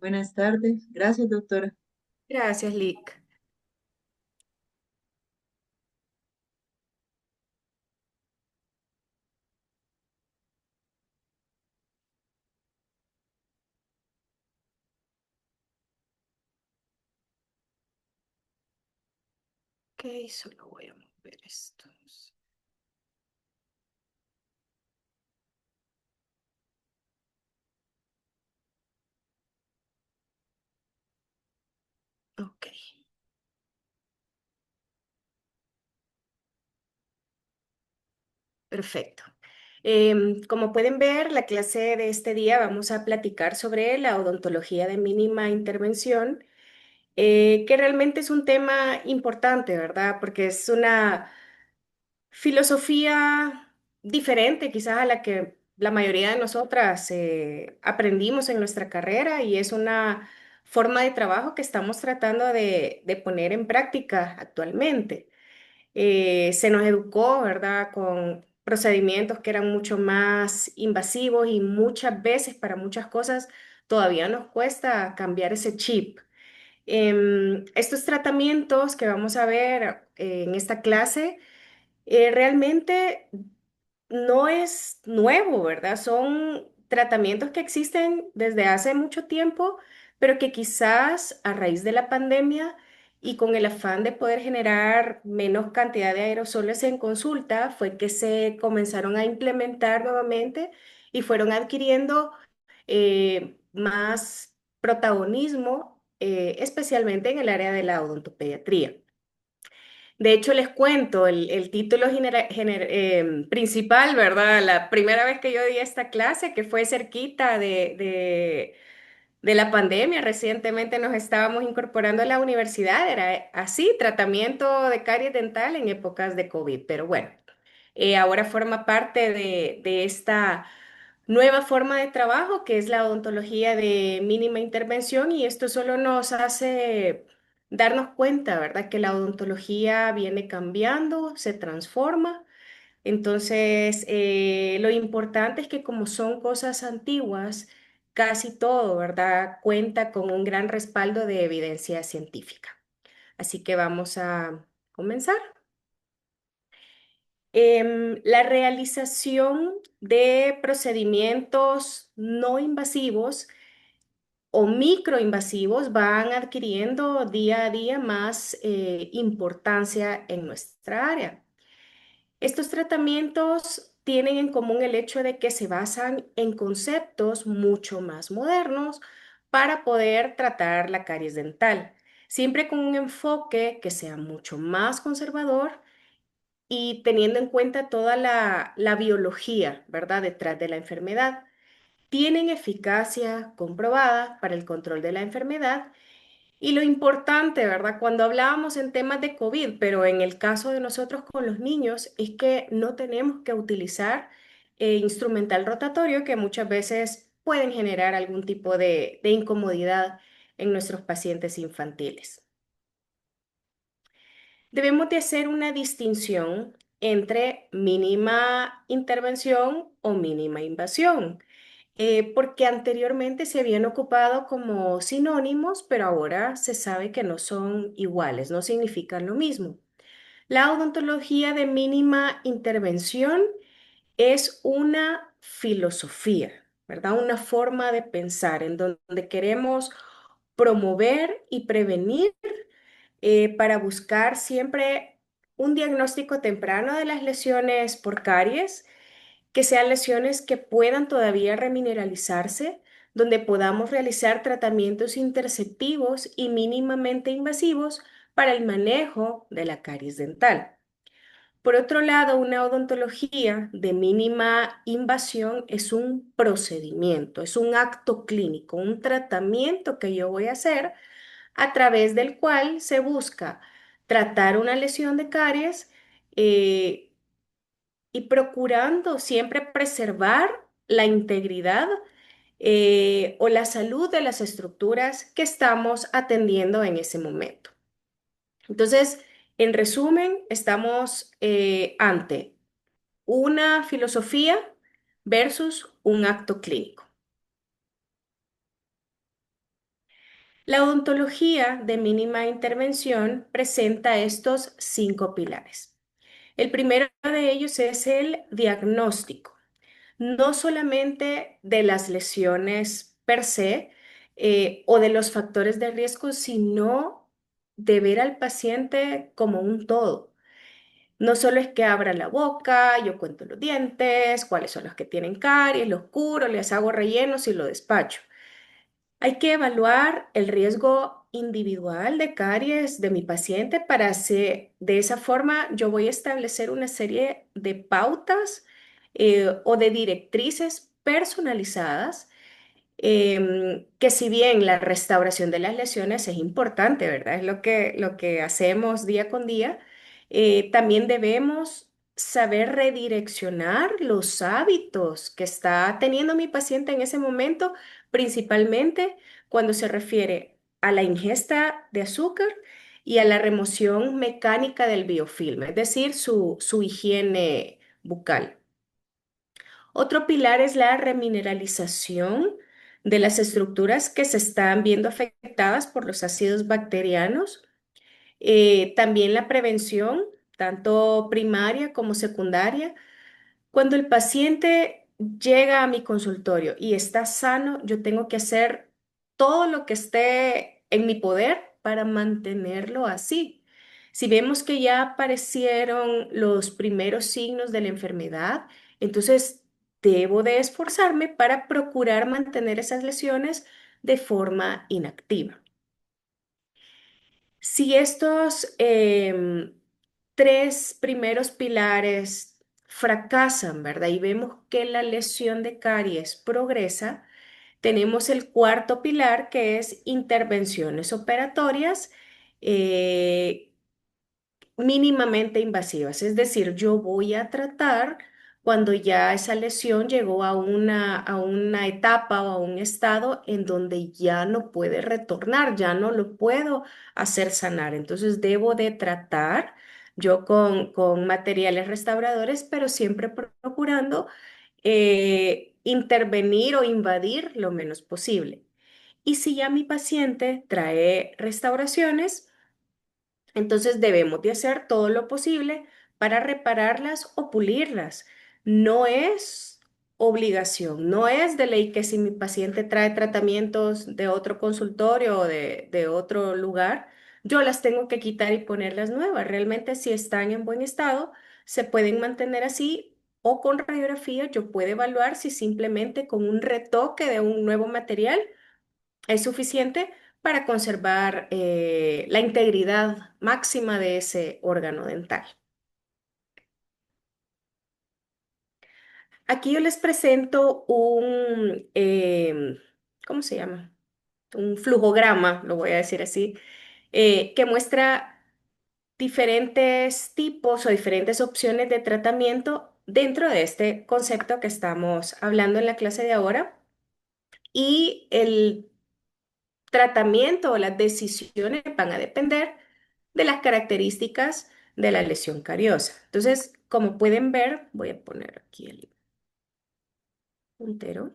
Buenas tardes. Gracias, doctora. Gracias, Lick. Ok, solo voy a mover esto. Ok, perfecto. Como pueden ver, la clase de este día vamos a platicar sobre la odontología de mínima intervención, que realmente es un tema importante, ¿verdad? Porque es una filosofía diferente quizás a la que la mayoría de nosotras aprendimos en nuestra carrera y es una forma de trabajo que estamos tratando de poner en práctica actualmente. Se nos educó, ¿verdad?, con procedimientos que eran mucho más invasivos y muchas veces para muchas cosas todavía nos cuesta cambiar ese chip. Estos tratamientos que vamos a ver en esta clase realmente no es nuevo, ¿verdad? Son tratamientos que existen desde hace mucho tiempo, pero que quizás a raíz de la pandemia y con el afán de poder generar menos cantidad de aerosoles en consulta, fue que se comenzaron a implementar nuevamente y fueron adquiriendo más protagonismo, especialmente en el área de la odontopediatría. De hecho, les cuento, el título principal, ¿verdad? La primera vez que yo di esta clase, que fue cerquita de la pandemia, recientemente nos estábamos incorporando a la universidad, era así, tratamiento de caries dental en épocas de COVID. Pero bueno, ahora forma parte de esta nueva forma de trabajo que es la odontología de mínima intervención y esto solo nos hace darnos cuenta, ¿verdad? Que la odontología viene cambiando, se transforma. Entonces, lo importante es que como son cosas antiguas, casi todo, ¿verdad? Cuenta con un gran respaldo de evidencia científica. Así que vamos a comenzar. La realización de procedimientos no invasivos o microinvasivos van adquiriendo día a día más importancia en nuestra área. Estos tratamientos tienen en común el hecho de que se basan en conceptos mucho más modernos para poder tratar la caries dental, siempre con un enfoque que sea mucho más conservador y teniendo en cuenta toda la biología, ¿verdad?, detrás de la enfermedad. Tienen eficacia comprobada para el control de la enfermedad y lo importante, ¿verdad?, cuando hablábamos en temas de COVID, pero en el caso de nosotros con los niños, es que no tenemos que utilizar instrumental rotatorio que muchas veces pueden generar algún tipo de incomodidad en nuestros pacientes infantiles. Debemos de hacer una distinción entre mínima intervención o mínima invasión, porque anteriormente se habían ocupado como sinónimos, pero ahora se sabe que no son iguales, no significan lo mismo. La odontología de mínima intervención es una filosofía, ¿verdad? Una forma de pensar en donde queremos promover y prevenir para buscar siempre un diagnóstico temprano de las lesiones por caries, que sean lesiones que puedan todavía remineralizarse, donde podamos realizar tratamientos interceptivos y mínimamente invasivos para el manejo de la caries dental. Por otro lado, una odontología de mínima invasión es un procedimiento, es un acto clínico, un tratamiento que yo voy a hacer a través del cual se busca tratar una lesión de caries eh, y procurando siempre preservar la integridad o la salud de las estructuras que estamos atendiendo en ese momento. Entonces, en resumen, estamos ante una filosofía versus un acto clínico. La odontología de mínima intervención presenta estos 5 pilares. El primero de ellos es el diagnóstico, no solamente de las lesiones per se o de los factores de riesgo, sino de ver al paciente como un todo. No solo es que abra la boca, yo cuento los dientes, cuáles son los que tienen caries, los curo, les hago rellenos y lo despacho. Hay que evaluar el riesgo individual de caries de mi paciente para hacer, de esa forma yo voy a establecer una serie de pautas o de directrices personalizadas que si bien la restauración de las lesiones es importante, ¿verdad? Es lo que hacemos día con día, también debemos saber redireccionar los hábitos que está teniendo mi paciente en ese momento, principalmente cuando se refiere a la ingesta de azúcar y a la remoción mecánica del biofilm, es decir, su higiene bucal. Otro pilar es la remineralización de las estructuras que se están viendo afectadas por los ácidos bacterianos. También la prevención, tanto primaria como secundaria. Cuando el paciente llega a mi consultorio y está sano, yo tengo que hacer todo lo que esté en mi poder para mantenerlo así. Si vemos que ya aparecieron los primeros signos de la enfermedad, entonces debo de esforzarme para procurar mantener esas lesiones de forma inactiva. Si estos tres primeros pilares fracasan, ¿verdad? Y vemos que la lesión de caries progresa, tenemos el cuarto pilar que es intervenciones operatorias eh, mínimamente invasivas. Es decir, yo voy a tratar cuando ya esa lesión llegó a una etapa o a un estado en donde ya no puede retornar, ya no lo puedo hacer sanar. Entonces debo de tratar yo con materiales restauradores, pero siempre procurando intervenir o invadir lo menos posible. Y si ya mi paciente trae restauraciones, entonces debemos de hacer todo lo posible para repararlas o pulirlas. No es obligación, no es de ley que si mi paciente trae tratamientos de otro consultorio o de otro lugar, yo las tengo que quitar y ponerlas nuevas. Realmente si están en buen estado, se pueden mantener así o con radiografía yo puedo evaluar si simplemente con un retoque de un nuevo material es suficiente para conservar la integridad máxima de ese órgano dental. Aquí yo les presento ¿cómo se llama? Un flujograma, lo voy a decir así, que muestra diferentes tipos o diferentes opciones de tratamiento dentro de este concepto que estamos hablando en la clase de ahora. Y el tratamiento o las decisiones van a depender de las características de la lesión cariosa. Entonces, como pueden ver, voy a poner aquí el puntero.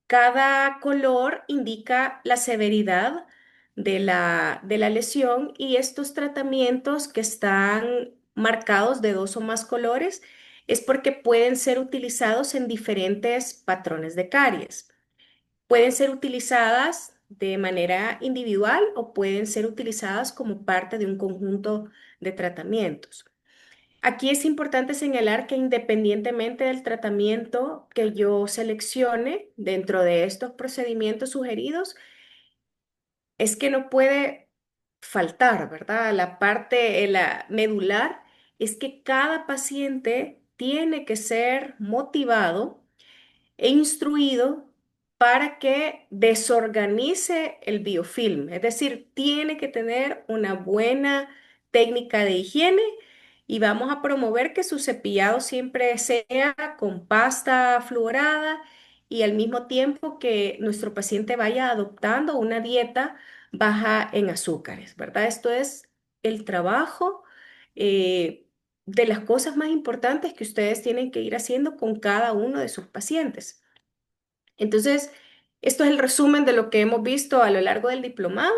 Cada color indica la severidad de la lesión y estos tratamientos que están marcados de dos o más colores es porque pueden ser utilizados en diferentes patrones de caries. Pueden ser utilizadas de manera individual o pueden ser utilizadas como parte de un conjunto de tratamientos. Aquí es importante señalar que independientemente del tratamiento que yo seleccione dentro de estos procedimientos sugeridos, es que no puede faltar, ¿verdad? La parte la medular es que cada paciente tiene que ser motivado e instruido para que desorganice el biofilm. Es decir, tiene que tener una buena técnica de higiene y vamos a promover que su cepillado siempre sea con pasta fluorada y al mismo tiempo que nuestro paciente vaya adoptando una dieta baja en azúcares, ¿verdad? Esto es el trabajo de las cosas más importantes que ustedes tienen que ir haciendo con cada uno de sus pacientes. Entonces, Esto es el resumen de lo que hemos visto a lo largo del diplomado.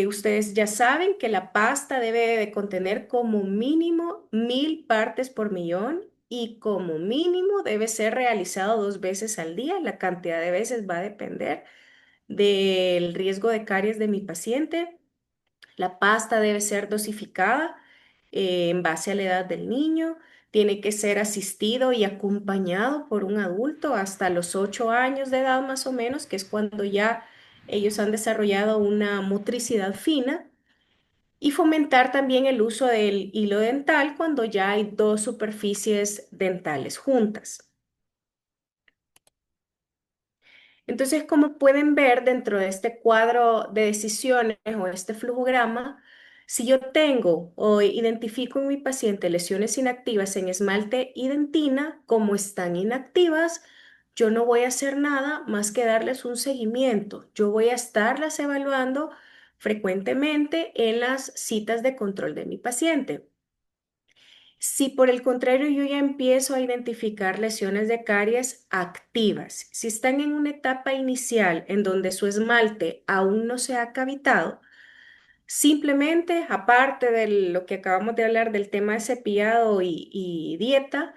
Ustedes ya saben que la pasta debe de contener como mínimo 1000 partes por millón y como mínimo debe ser realizado 2 veces al día. La cantidad de veces va a depender del riesgo de caries de mi paciente. La pasta debe ser dosificada en base a la edad del niño. Tiene que ser asistido y acompañado por un adulto hasta los 8 años de edad más o menos, que es cuando ya ellos han desarrollado una motricidad fina. Y fomentar también el uso del hilo dental cuando ya hay dos superficies dentales juntas. Entonces, como pueden ver dentro de este cuadro de decisiones o este flujograma, si yo tengo o identifico en mi paciente lesiones inactivas en esmalte y dentina, como están inactivas, yo no voy a hacer nada más que darles un seguimiento. Yo voy a estarlas evaluando frecuentemente en las citas de control de mi paciente. Si por el contrario yo ya empiezo a identificar lesiones de caries activas, si están en una etapa inicial en donde su esmalte aún no se ha cavitado, simplemente, aparte de lo que acabamos de hablar del tema de cepillado y dieta,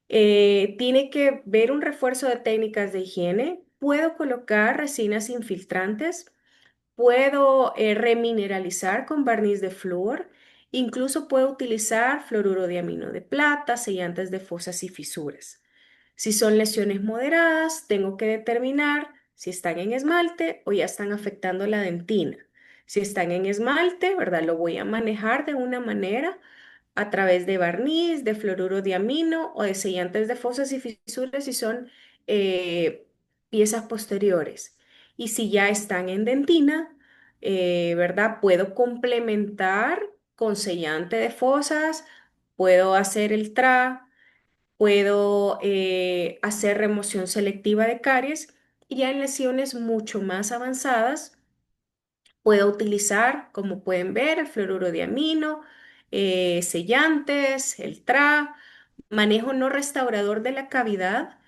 tiene que ver un refuerzo de técnicas de higiene. Puedo colocar resinas infiltrantes. Puedo remineralizar con barniz de flúor. Incluso puedo utilizar fluoruro de amino de plata, sellantes de fosas y fisuras. Si son lesiones moderadas, tengo que determinar si están en esmalte o ya están afectando la dentina. Si están en esmalte, ¿verdad? Lo voy a manejar de una manera a través de barniz, de fluoruro de amino o de sellantes de fosas y fisuras si son eh, piezas posteriores. Y si ya están en dentina, ¿verdad? Puedo complementar con sellante de fosas, puedo hacer el TRA, puedo hacer remoción selectiva de caries y ya en lesiones mucho más avanzadas puedo utilizar, como pueden ver, el fluoruro de amino, sellantes, el TRA, manejo no restaurador de la cavidad,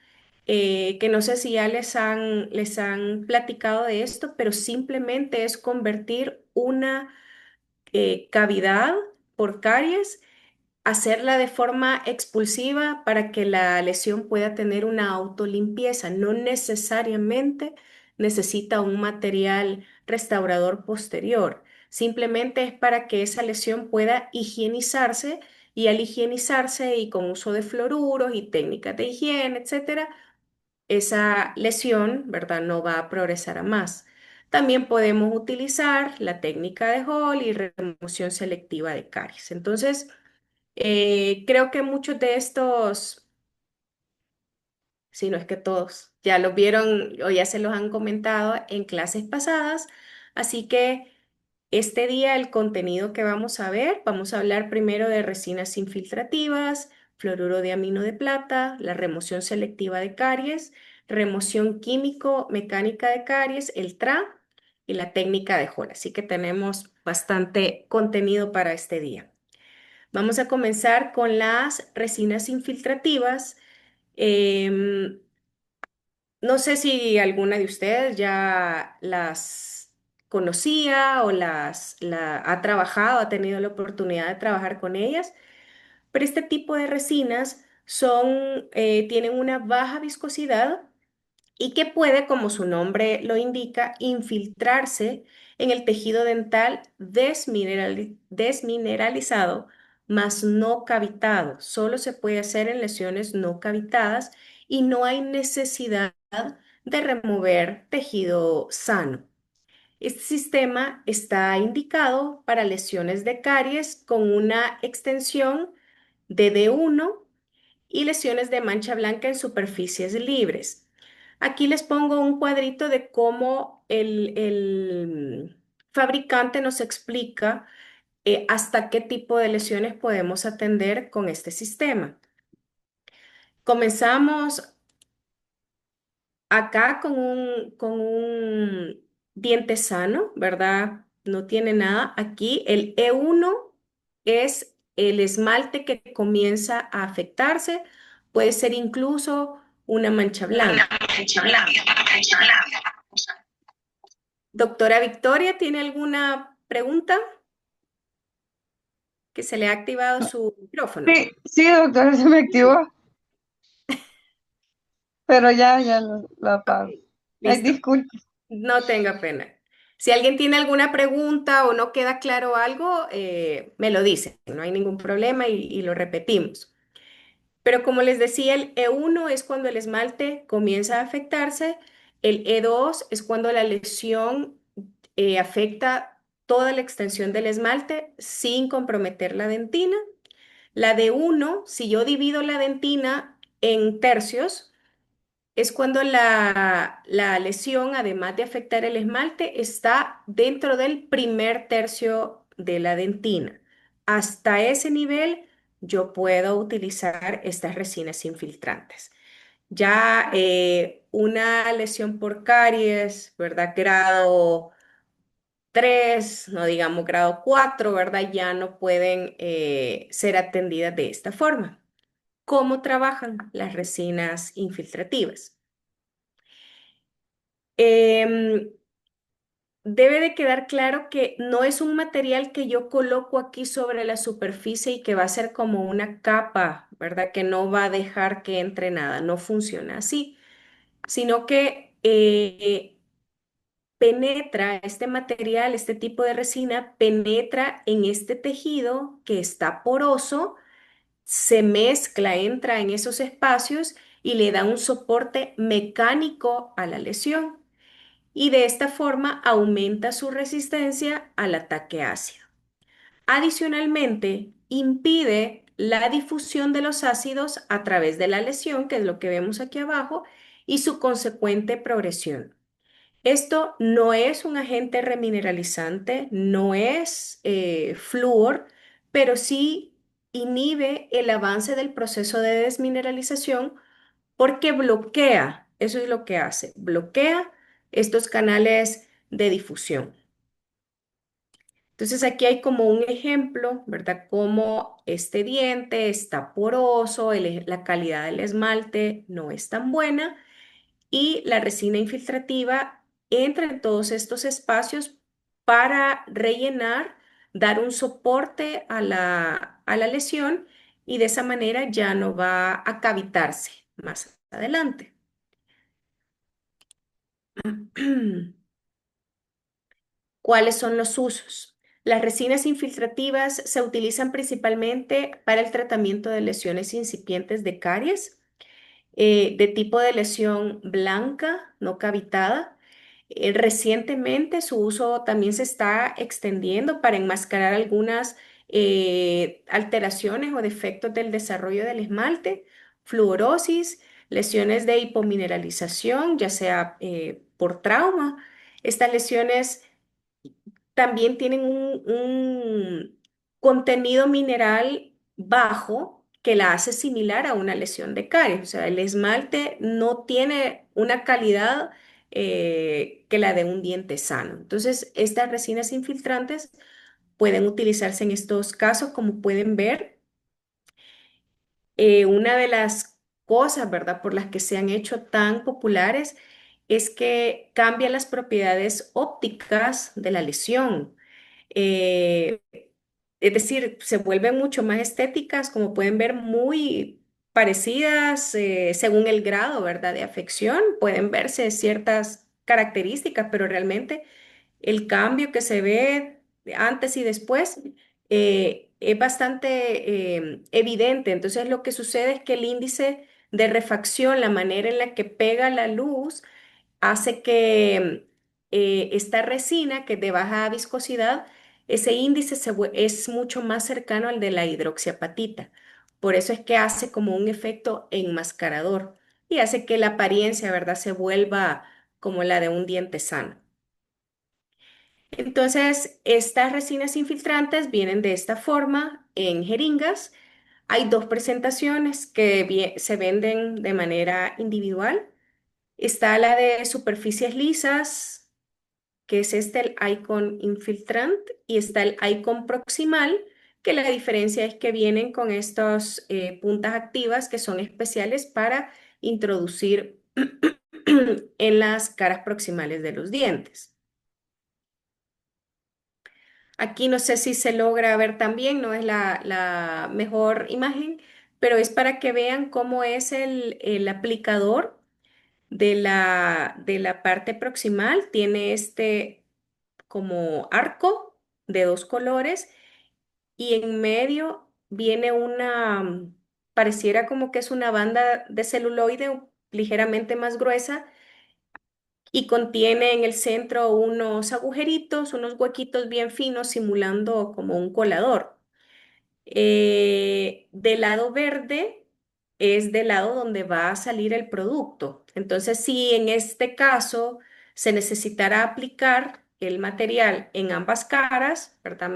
que no sé si ya les han platicado de esto, pero simplemente es convertir una cavidad por caries, hacerla de forma expulsiva para que la lesión pueda tener una autolimpieza. No necesariamente necesita un material restaurador posterior. Simplemente es para que esa lesión pueda higienizarse y al higienizarse y con uso de fluoruros y técnicas de higiene, etcétera, esa lesión, ¿verdad? No va a progresar a más. También podemos utilizar la técnica de Hall y remoción selectiva de caries. Entonces, creo que muchos de estos, si no es que todos, ya los vieron o ya se los han comentado en clases pasadas. Así que este día el contenido que vamos a hablar primero de resinas infiltrativas, fluoruro de amino de plata, la remoción selectiva de caries, remoción químico-mecánica de caries, el TRA y la técnica de Hall. Así que tenemos bastante contenido para este día. Vamos a comenzar con las resinas infiltrativas. Em, no sé si alguna de ustedes ya las conocía o ha trabajado, ha tenido la oportunidad de trabajar con ellas, pero este tipo de resinas tienen una baja viscosidad y que puede, como su nombre lo indica, infiltrarse en el tejido dental desmineralizado, mas no cavitado. Solo se puede hacer en lesiones no cavitadas y no hay necesidad de remover tejido sano. Este sistema está indicado para lesiones de caries con una extensión de D1 y lesiones de mancha blanca en superficies libres. Aquí les pongo un cuadrito de cómo el fabricante nos explica hasta qué tipo de lesiones podemos atender con este sistema. Comenzamos acá con un diente sano, ¿verdad? No tiene nada. Aquí el E1 es el esmalte que comienza a afectarse. Puede ser incluso una mancha Una blanca. mancha blanca, mancha blanca. Doctora Victoria, ¿tiene alguna pregunta? Que se le ha activado su micrófono. Sí, sí, doctora, se me activó, pero ya lo Ok, apago. Ay, listo. disculpe. No tenga pena. Si alguien tiene alguna pregunta o no queda claro algo, me lo dice. No hay ningún problema y lo repetimos. Pero como les decía, el E1 es cuando el esmalte comienza a afectarse. El E2 es cuando la lesión afecta toda la extensión del esmalte sin comprometer la dentina. La D1, si yo divido la dentina en tercios, es cuando la lesión, además de afectar el esmalte, está dentro del primer tercio de la dentina. Hasta ese nivel yo puedo utilizar estas resinas infiltrantes. Ya una lesión por caries, ¿verdad? Grado 3, no digamos grado 4, ¿verdad? Ya no pueden ser atendidas de esta forma. ¿Cómo trabajan las resinas infiltrativas? Em, Debe de quedar claro que no es un material que yo coloco aquí sobre la superficie y que va a ser como una capa, ¿verdad? Que no va a dejar que entre nada. No funciona así, sino que penetra este material, este tipo de resina, penetra en este tejido que está poroso, se mezcla, entra en esos espacios y le da un soporte mecánico a la lesión y de esta forma aumenta su resistencia al ataque ácido. Adicionalmente, impide la difusión de los ácidos a través de la lesión, que es lo que vemos aquí abajo, y su consecuente progresión. Esto no es un agente remineralizante, no es flúor, pero sí inhibe el avance del proceso de desmineralización porque bloquea, eso es lo que hace, bloquea estos canales de difusión. Entonces aquí hay como un ejemplo, ¿verdad? Cómo este diente está poroso, la calidad del esmalte no es tan buena y la resina infiltrativa entra en todos estos espacios para rellenar, dar un soporte a la lesión y de esa manera ya no va a cavitarse más adelante. ¿Cuáles son los usos? Las resinas infiltrativas se utilizan principalmente para el tratamiento de lesiones incipientes de caries, de tipo de lesión blanca, no cavitada. Recientemente su uso también se está extendiendo para enmascarar algunas alteraciones o defectos del desarrollo del esmalte, fluorosis, lesiones de hipomineralización, ya sea por trauma. Estas lesiones también tienen un contenido mineral bajo que la hace similar a una lesión de caries. O sea, el esmalte no tiene una calidad que la de un diente sano. Entonces, estas resinas infiltrantes pueden utilizarse en estos casos, como pueden ver. Una de las cosas, ¿verdad?, por las que se han hecho tan populares es que cambian las propiedades ópticas de la lesión. Eh, es decir, se vuelven mucho más estéticas, como pueden ver, muy parecidas según el grado, ¿verdad?, de afección. Pueden verse ciertas características, pero realmente el cambio que se ve antes y después es bastante evidente. Entonces, lo que sucede es que el índice de refracción, la manera en la que pega la luz, hace que esta resina, que es de baja viscosidad, ese índice es mucho más cercano al de la hidroxiapatita. Por eso es que hace como un efecto enmascarador y hace que la apariencia, ¿verdad?, se vuelva como la de un diente sano. Entonces, estas resinas infiltrantes vienen de esta forma en jeringas. Hay dos presentaciones que se venden de manera individual. Está la de superficies lisas, que es este el Icon Infiltrant, y está el Icon Proximal, que la diferencia es que vienen con estas puntas activas que son especiales para introducir en las caras proximales de los dientes. Aquí no sé si se logra ver también, no es la mejor imagen, pero es para que vean cómo es el aplicador de la parte proximal. Tiene este como arco de dos colores y en medio viene pareciera como que es una banda de celuloide ligeramente más gruesa y contiene en el centro unos agujeritos, unos huequitos bien finos simulando como un colador. Del lado verde es del lado donde va a salir el producto. Entonces, si en este caso se necesitará aplicar el material en ambas caras, ¿verdad?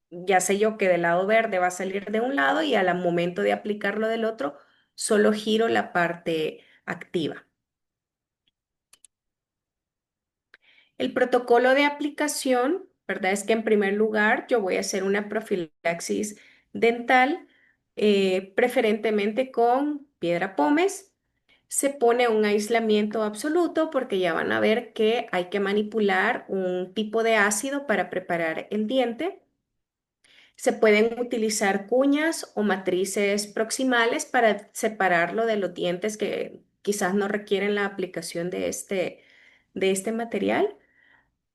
Ya sé yo que del lado verde va a salir de un lado y al momento de aplicarlo del otro, solo giro la parte activa. El protocolo de aplicación, ¿verdad? Es que en primer lugar yo voy a hacer una profilaxis dental, preferentemente con piedra pómez. Se pone un aislamiento absoluto porque ya van a ver que hay que manipular un tipo de ácido para preparar el diente. Se pueden utilizar cuñas o matrices proximales para separarlo de los dientes que quizás no requieren la aplicación de este material.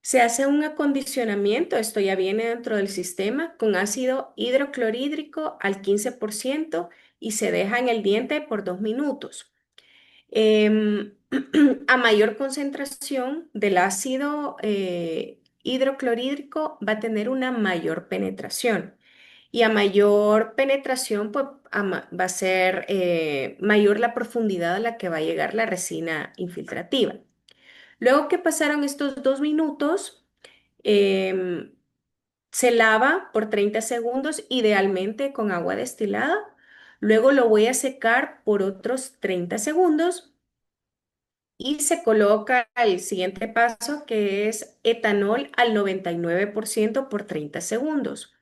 Se hace un acondicionamiento, esto ya viene dentro del sistema, con ácido hidroclorhídrico al 15% y se deja en el diente por 2 minutos. Em, a mayor concentración del ácido hidroclorhídrico va a tener una mayor penetración y a mayor penetración pues, va a ser mayor la profundidad a la que va a llegar la resina infiltrativa. Luego que pasaron estos 2 minutos, Em, se lava por 30 segundos, idealmente con agua destilada. Luego lo voy a secar por otros 30 segundos y se coloca el siguiente paso que es etanol al 99% por 30 segundos.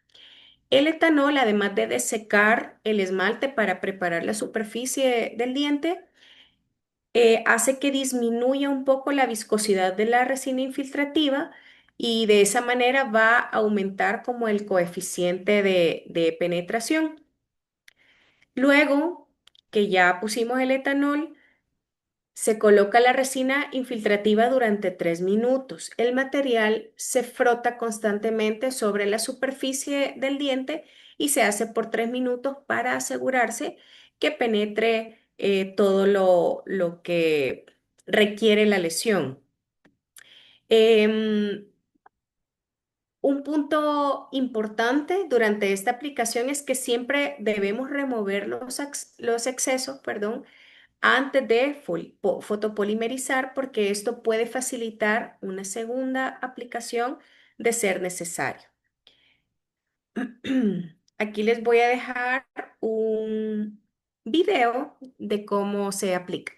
El etanol, además de desecar el esmalte para preparar la superficie del diente, hace que disminuya un poco la viscosidad de la resina infiltrativa y de esa manera va a aumentar como el coeficiente de penetración. Luego que ya pusimos el etanol, se coloca la resina infiltrativa durante 3 minutos. El material se frota constantemente sobre la superficie del diente y se hace por 3 minutos para asegurarse que penetre todo lo que requiere la lesión. Em, un punto importante durante esta aplicación es que siempre debemos remover los excesos, perdón, antes de fotopolimerizar porque esto puede facilitar una segunda aplicación de ser necesario. Aquí les voy a dejar un video de cómo se aplica.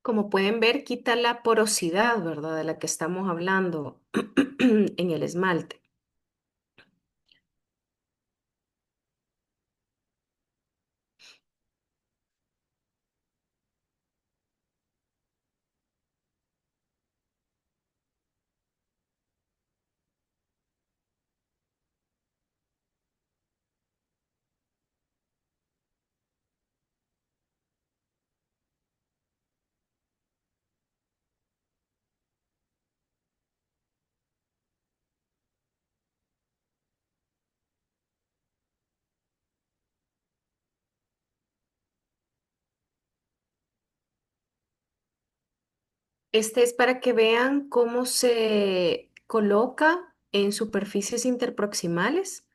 Como pueden ver, quita la porosidad, ¿verdad? De la que estamos hablando en el esmalte. Este es para que vean cómo se coloca en superficies interproximales.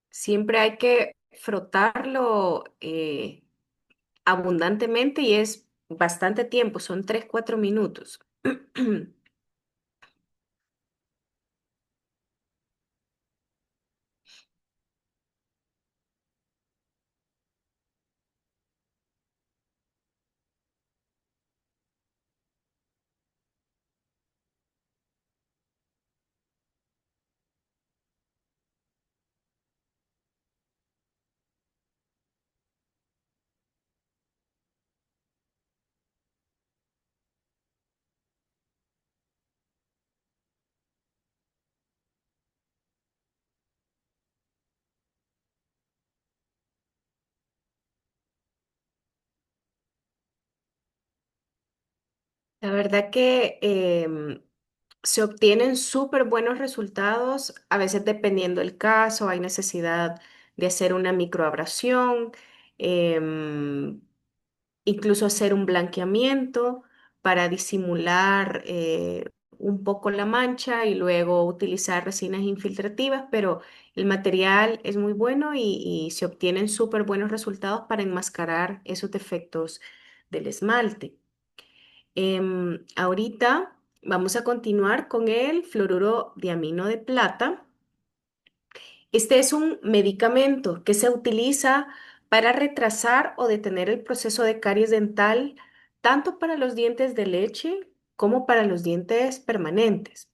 Siempre hay que frotarlo abundantemente y es bastante tiempo, son 3, 4 minutos. La verdad que se obtienen súper buenos resultados, a veces dependiendo del caso, hay necesidad de hacer una microabrasión, em, incluso hacer un blanqueamiento para disimular un poco la mancha y luego utilizar resinas infiltrativas, pero el material es muy bueno y se obtienen súper buenos resultados para enmascarar esos defectos del esmalte. Ahorita vamos a continuar con el fluoruro de amino de plata. Este es un medicamento que se utiliza para retrasar o detener el proceso de caries dental, tanto para los dientes de leche como para los dientes permanentes.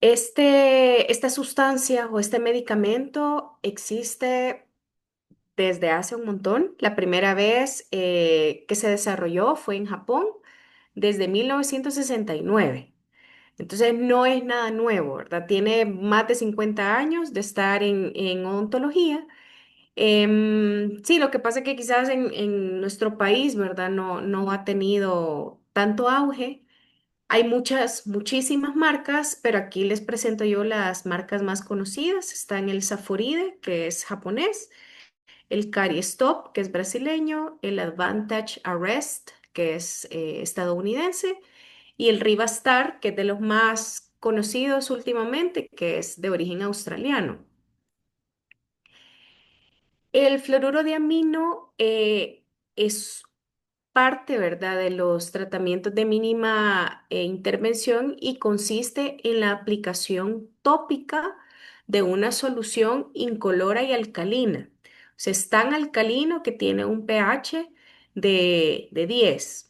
Esta sustancia o este medicamento existe desde hace un montón. La primera vez que se desarrolló fue en Japón desde 1969. Entonces no es nada nuevo, ¿verdad? Tiene más de 50 años de estar en odontología. Sí, lo que pasa es que quizás en nuestro país, ¿verdad? No ha tenido tanto auge. Hay muchísimas marcas, pero aquí les presento yo las marcas más conocidas. Están el Saforide, que es japonés, el Stop, que es brasileño, el Advantage Arrest, que es estadounidense, y el Rivastar, que es de los más conocidos últimamente, que es de origen australiano. El fluoruro de amino es parte, ¿verdad?, de los tratamientos de mínima intervención y consiste en la aplicación tópica de una solución incolora y alcalina. O sea, es tan alcalino que tiene un pH de 10.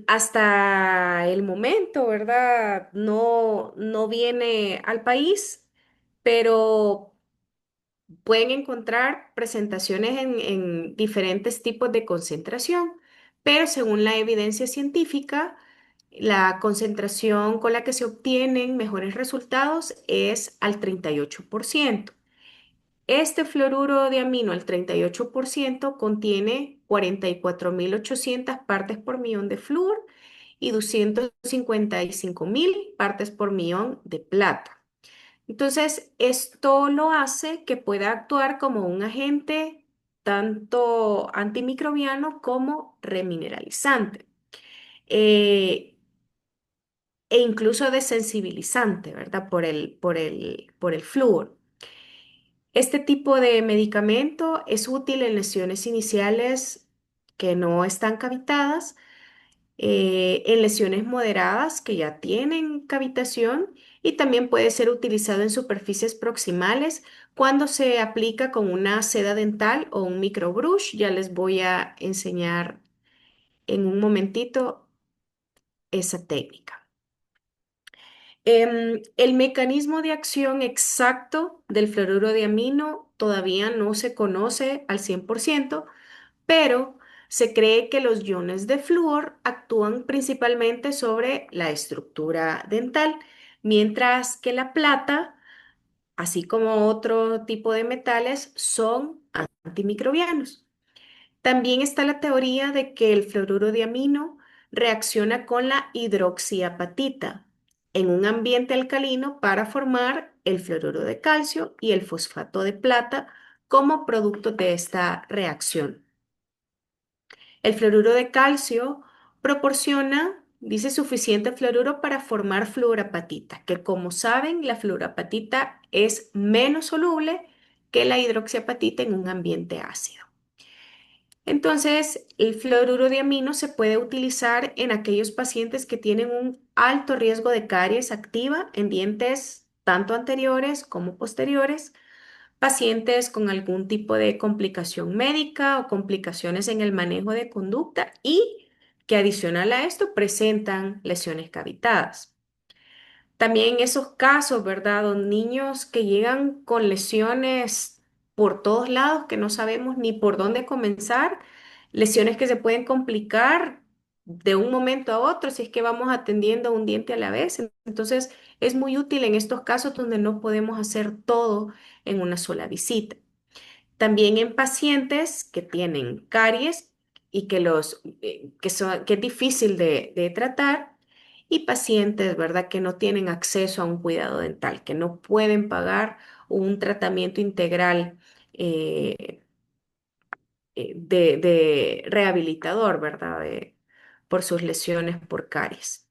Hasta el momento, ¿verdad? No viene al país, pero pueden encontrar presentaciones en diferentes tipos de concentración, pero según la evidencia científica, la concentración con la que se obtienen mejores resultados es al 38%. Este fluoruro de amino al 38% contiene 44.800 partes por millón de flúor y 255.000 partes por millón de plata. Entonces, esto lo hace que pueda actuar como un agente tanto antimicrobiano como remineralizante eh, e incluso desensibilizante, ¿verdad? Por el flúor. Este tipo de medicamento es útil en lesiones iniciales que no están cavitadas, en lesiones moderadas que ya tienen cavitación y también puede ser utilizado en superficies proximales cuando se aplica con una seda dental o un microbrush. Ya les voy a enseñar en un momentito esa técnica. El mecanismo de acción exacto del fluoruro de amino todavía no se conoce al 100%, pero se cree que los iones de flúor actúan principalmente sobre la estructura dental, mientras que la plata, así como otro tipo de metales, son antimicrobianos. También está la teoría de que el fluoruro de amino reacciona con la hidroxiapatita en un ambiente alcalino para formar el fluoruro de calcio y el fosfato de plata como producto de esta reacción. El fluoruro de calcio proporciona, dice, suficiente fluoruro para formar fluorapatita, que como saben, la fluorapatita es menos soluble que la hidroxiapatita en un ambiente ácido. Entonces, el fluoruro de amino se puede utilizar en aquellos pacientes que tienen un alto riesgo de caries activa en dientes tanto anteriores como posteriores, pacientes con algún tipo de complicación médica o complicaciones en el manejo de conducta y que adicional a esto presentan lesiones cavitadas. También esos casos, ¿verdad? Los niños que llegan con lesiones por todos lados que no sabemos ni por dónde comenzar, lesiones que se pueden complicar de un momento a otro si es que vamos atendiendo un diente a la vez. Entonces, es muy útil en estos casos donde no podemos hacer todo en una sola visita. También en pacientes que tienen caries y que es difícil de tratar, y pacientes, ¿verdad?, que no tienen acceso a un cuidado dental, que no pueden pagar un tratamiento integral eh, de rehabilitador, ¿verdad?, por sus lesiones por caries.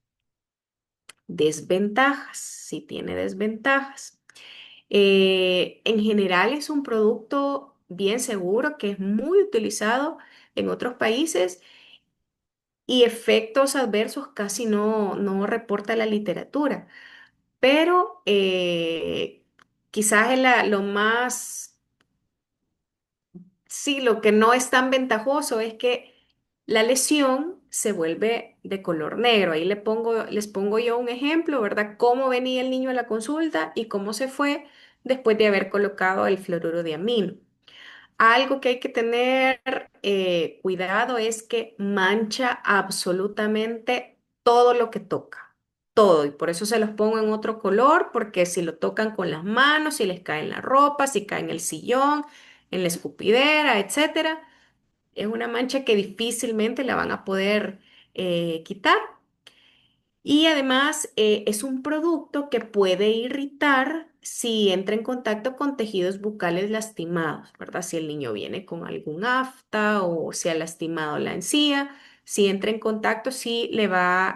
Desventajas, si tiene desventajas. En general es un producto bien seguro que es muy utilizado en otros países y efectos adversos casi no reporta la literatura, pero quizás lo más, sí, lo que no es tan ventajoso es que la lesión se vuelve de color negro. Ahí les pongo yo un ejemplo, ¿verdad? Cómo venía el niño a la consulta y cómo se fue después de haber colocado el fluoruro de amino. Algo que hay que tener cuidado es que mancha absolutamente todo lo que toca, todo. Y por eso se los pongo en otro color, porque si lo tocan con las manos, si les cae en la ropa, si cae en el sillón, en la escupidera, etcétera, es una mancha que difícilmente la van a poder quitar. Y además es un producto que puede irritar si entra en contacto con tejidos bucales lastimados, ¿verdad? Si el niño viene con algún afta o se ha lastimado la encía, si entra en contacto, sí le va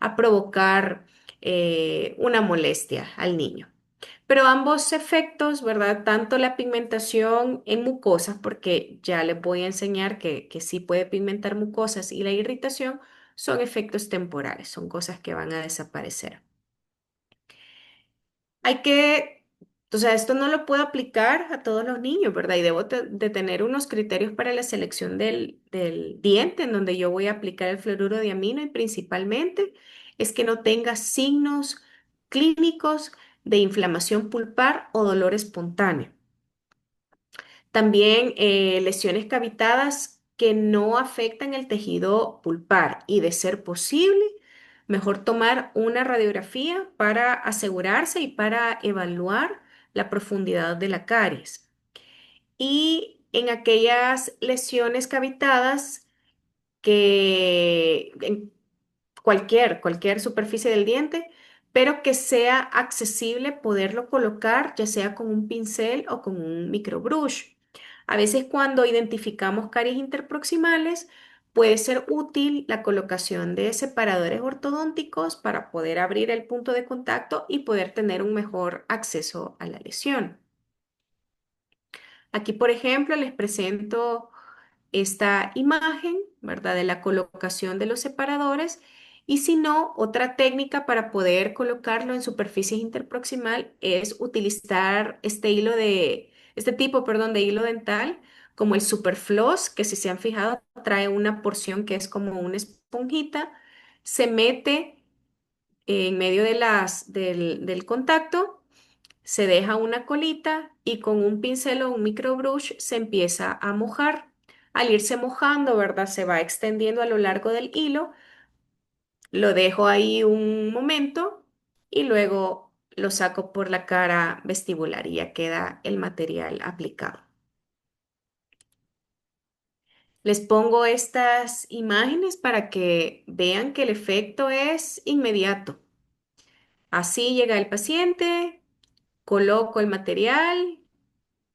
a provocar una molestia al niño. Pero ambos efectos, ¿verdad? Tanto la pigmentación en mucosas, porque ya les voy a enseñar que sí puede pigmentar mucosas, y la irritación son efectos temporales, son cosas que van a desaparecer. Hay que, o sea, esto no lo puedo aplicar a todos los niños, ¿verdad? Y debo de tener unos criterios para la selección del diente en donde yo voy a aplicar el fluoruro de amino y principalmente es que no tenga signos clínicos de inflamación pulpar o dolor espontáneo. También lesiones cavitadas que no afectan el tejido pulpar y de ser posible, mejor tomar una radiografía para asegurarse y para evaluar la profundidad de la caries. Y en aquellas lesiones cavitadas que en cualquier superficie del diente, pero que sea accesible poderlo colocar ya sea con un pincel o con un microbrush. A veces cuando identificamos caries interproximales, puede ser útil la colocación de separadores ortodónticos para poder abrir el punto de contacto y poder tener un mejor acceso a la lesión. Aquí, por ejemplo, les presento esta imagen, ¿verdad? De la colocación de los separadores. Y si no, otra técnica para poder colocarlo en superficies interproximal es utilizar este tipo, perdón, de hilo dental, como el Superfloss, que si se han fijado, trae una porción que es como una esponjita, se mete en medio del contacto, se deja una colita y con un pincel o un microbrush se empieza a mojar. Al irse mojando, ¿verdad? Se va extendiendo a lo largo del hilo. Lo dejo ahí un momento y luego lo saco por la cara vestibular y ya queda el material aplicado. Les pongo estas imágenes para que vean que el efecto es inmediato. Así llega el paciente, coloco el material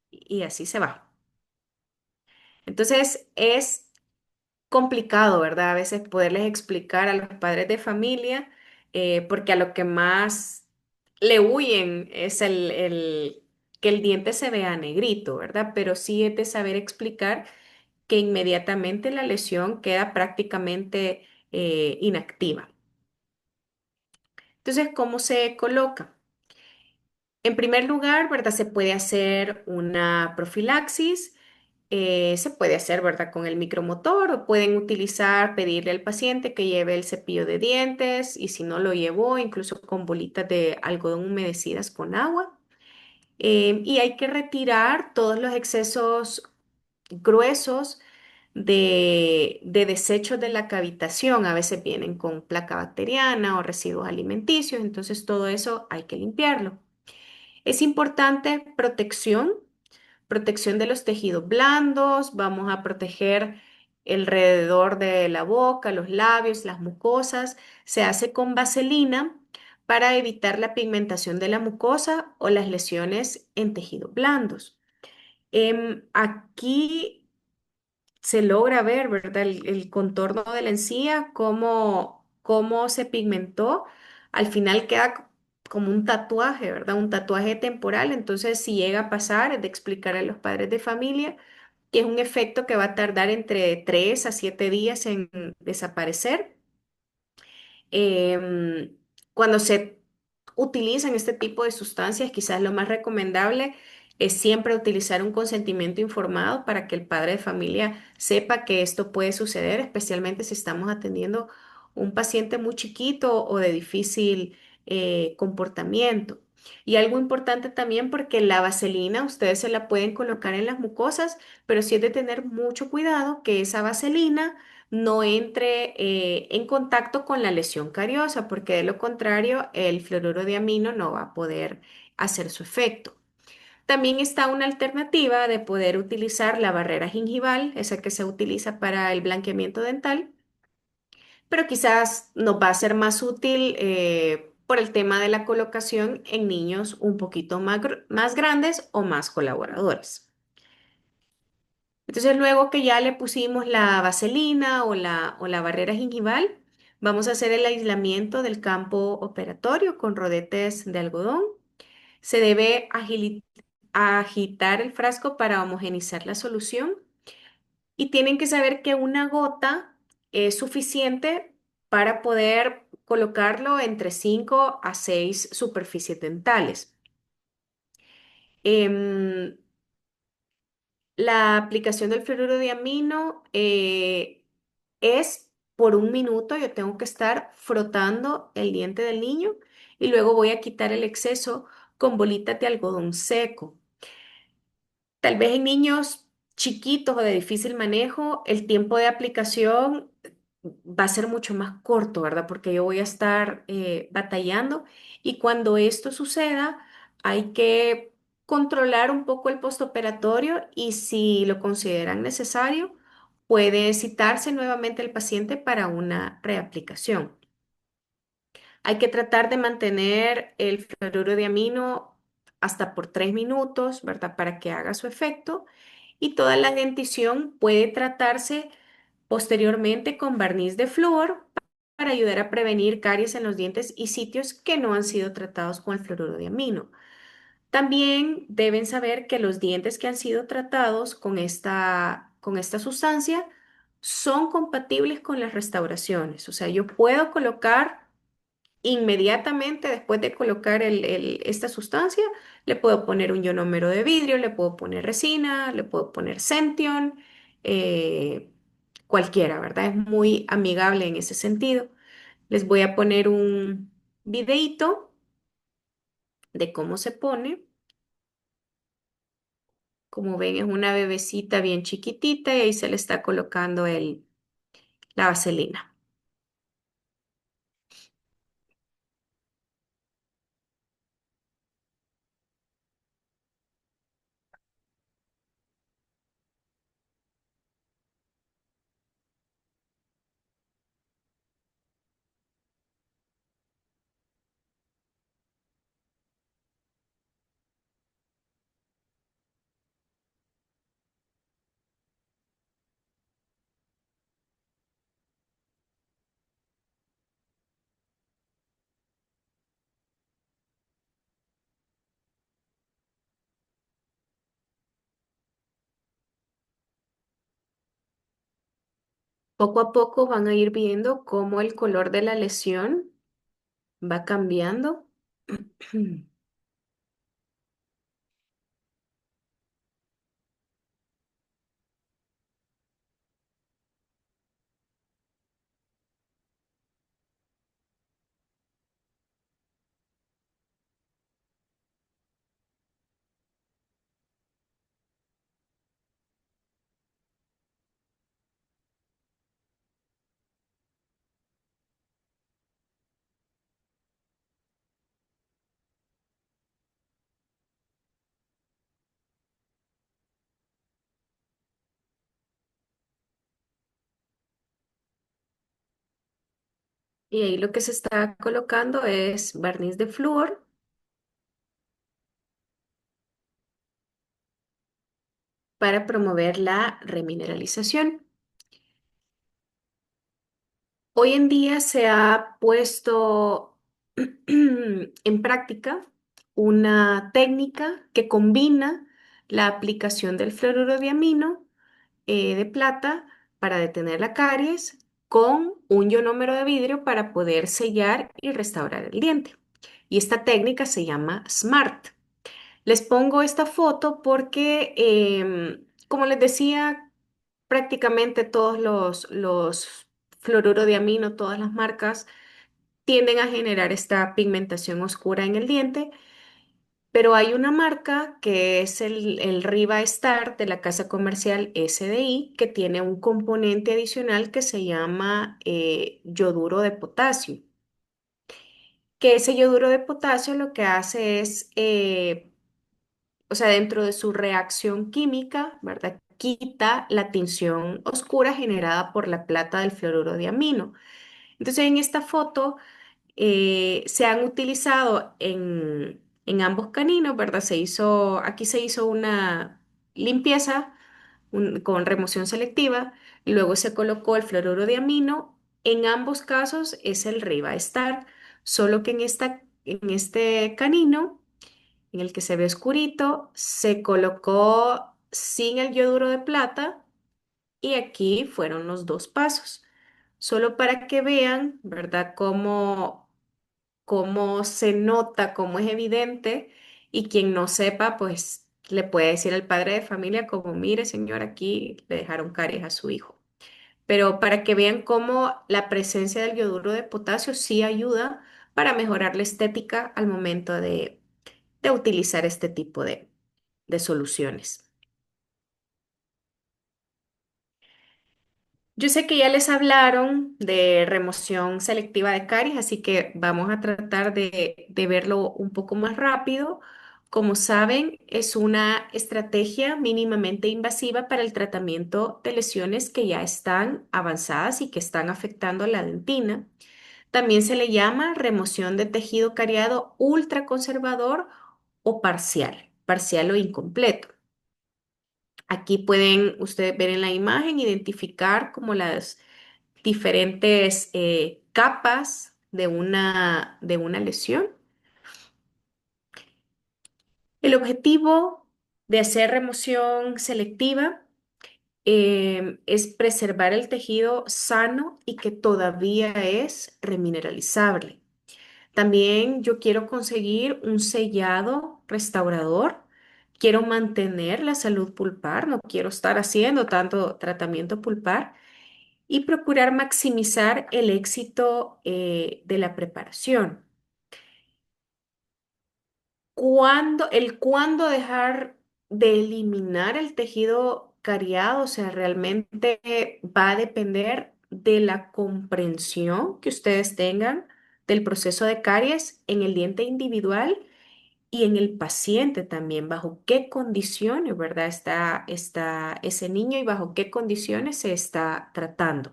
y así se va. Entonces es complicado, ¿verdad? A veces poderles explicar a los padres de familia, porque a lo que más le huyen es que el diente se vea negrito, ¿verdad? Pero sí es de saber explicar que inmediatamente la lesión queda prácticamente inactiva. Entonces, ¿cómo se coloca? En primer lugar, ¿verdad? Se puede hacer una profilaxis, se puede hacer, ¿verdad? Con el micromotor o pueden utilizar, pedirle al paciente que lleve el cepillo de dientes y si no lo llevó, incluso con bolitas de algodón humedecidas con agua. Y hay que retirar todos los excesos gruesos de desechos de la cavitación. A veces vienen con placa bacteriana o residuos alimenticios, entonces todo eso hay que limpiarlo. Es importante protección de los tejidos blandos, vamos a proteger alrededor de la boca, los labios, las mucosas. Se hace con vaselina para evitar la pigmentación de la mucosa o las lesiones en tejidos blandos. Aquí se logra ver, ¿verdad? El contorno de la encía, cómo se pigmentó. Al final queda como un tatuaje, ¿verdad? Un tatuaje temporal. Entonces, si llega a pasar, es de explicar a los padres de familia que es un efecto que va a tardar entre 3 a 7 días en desaparecer. Em, Cuando se utilizan este tipo de sustancias, quizás lo más recomendable es siempre utilizar un consentimiento informado para que el padre de familia sepa que esto puede suceder, especialmente si estamos atendiendo un paciente muy chiquito o de difícil comportamiento. Y algo importante también porque la vaselina ustedes se la pueden colocar en las mucosas, pero sí es de tener mucho cuidado que esa vaselina no entre en contacto con la lesión cariosa, porque de lo contrario el fluoruro de amino no va a poder hacer su efecto. También está una alternativa de poder utilizar la barrera gingival, esa que se utiliza para el blanqueamiento dental, pero quizás nos va a ser más útil por el tema de la colocación en niños un poquito más grandes o más colaboradores. Entonces, luego que ya le pusimos la vaselina o la barrera gingival, vamos a hacer el aislamiento del campo operatorio con rodetes de algodón. Se debe agitar el frasco para homogenizar la solución y tienen que saber que una gota es suficiente para poder colocarlo entre 5 a 6 superficies dentales. Em, La aplicación del fluoruro de amino es por un minuto. Yo tengo que estar frotando el diente del niño y luego voy a quitar el exceso con bolitas de algodón seco. Tal vez en niños chiquitos o de difícil manejo, el tiempo de aplicación va a ser mucho más corto, ¿verdad? Porque yo voy a estar batallando y cuando esto suceda, hay que controlar un poco el postoperatorio y si lo consideran necesario, puede citarse nuevamente el paciente para una reaplicación. Hay que tratar de mantener el fluoruro de amino hasta por 3 minutos, ¿verdad? Para que haga su efecto. Y toda la dentición puede tratarse posteriormente con barniz de flúor para ayudar a prevenir caries en los dientes y sitios que no han sido tratados con el fluoruro de amino. También deben saber que los dientes que han sido tratados con esta sustancia son compatibles con las restauraciones. O sea, yo puedo colocar inmediatamente después de colocar esta sustancia, le puedo poner un ionómero de vidrio, le puedo poner resina, le puedo poner Cention, eh, cualquiera, ¿verdad? Es muy amigable en ese sentido. Les voy a poner un videíto de cómo se pone. Como ven, es una bebecita bien chiquitita y ahí se le está colocando la vaselina. Poco a poco van a ir viendo cómo el color de la lesión va cambiando. Y ahí lo que se está colocando es barniz de flúor para promover la remineralización. Hoy en día se ha puesto en práctica una técnica que combina la aplicación del fluoruro de amino de plata para detener la caries con un ionómero de vidrio para poder sellar y restaurar el diente. Y esta técnica se llama SMART. Les pongo esta foto porque, como les decía, prácticamente todos los fluoruro de amino, todas las marcas, tienden a generar esta pigmentación oscura en el diente, pero hay una marca que es el Riva Star de la casa comercial SDI que tiene un componente adicional que se llama yoduro de potasio. Que ese yoduro de potasio lo que hace es, o sea, dentro de su reacción química, ¿verdad? Quita la tinción oscura generada por la plata del fluoruro de amino. Entonces, en esta foto se han utilizado en ambos caninos, ¿verdad? Aquí se hizo una limpieza con remoción selectiva, y luego se colocó el fluoruro de amino. En ambos casos es el Riva Star, solo que en este canino, en el que se ve oscurito, se colocó sin el yoduro de plata y aquí fueron los dos pasos. Solo para que vean, ¿verdad? Cómo se nota, cómo es evidente, y quien no sepa, pues le puede decir al padre de familia como, mire, señor, aquí le dejaron caries a su hijo. Pero para que vean cómo la presencia del yoduro de potasio sí ayuda para mejorar la estética al momento de utilizar este tipo de soluciones. Yo sé que ya les hablaron de remoción selectiva de caries, así que vamos a tratar de verlo un poco más rápido. Como saben, es una estrategia mínimamente invasiva para el tratamiento de lesiones que ya están avanzadas y que están afectando la dentina. También se le llama remoción de tejido cariado ultraconservador o parcial o incompleto. Aquí pueden ustedes ver en la imagen, identificar como las diferentes capas de una lesión. El objetivo de hacer remoción selectiva es preservar el tejido sano y que todavía es remineralizable. También yo quiero conseguir un sellado restaurador. Quiero mantener la salud pulpar, no quiero estar haciendo tanto tratamiento pulpar y procurar maximizar el éxito de la preparación. ¿Cuándo dejar de eliminar el tejido cariado? O sea, realmente va a depender de la comprensión que ustedes tengan del proceso de caries en el diente individual y en el paciente también, bajo qué condiciones, ¿verdad? Está ese niño y bajo qué condiciones se está tratando.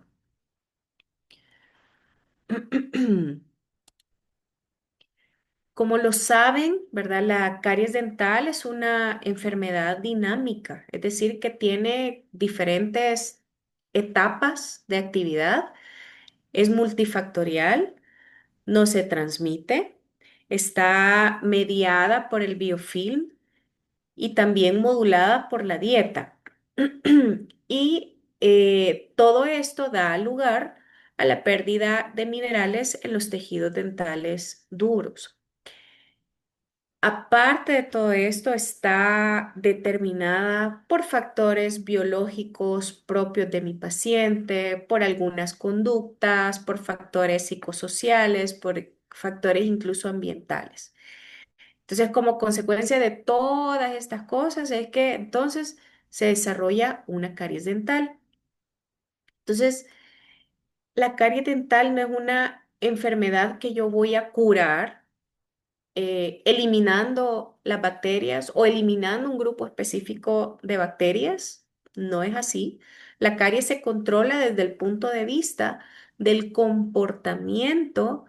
Como lo saben, ¿verdad? La caries dental es una enfermedad dinámica, es decir, que tiene diferentes etapas de actividad, es multifactorial, no se transmite, está mediada por el biofilm y también modulada por la dieta. Y todo esto da lugar a la pérdida de minerales en los tejidos dentales duros. Aparte de todo esto, está determinada por factores biológicos propios de mi paciente, por algunas conductas, por factores psicosociales, por factores incluso ambientales. Entonces, como consecuencia de todas estas cosas, es que entonces se desarrolla una caries dental. Entonces, la caries dental no es una enfermedad que yo voy a curar eliminando las bacterias o eliminando un grupo específico de bacterias. No es así. La caries se controla desde el punto de vista del comportamiento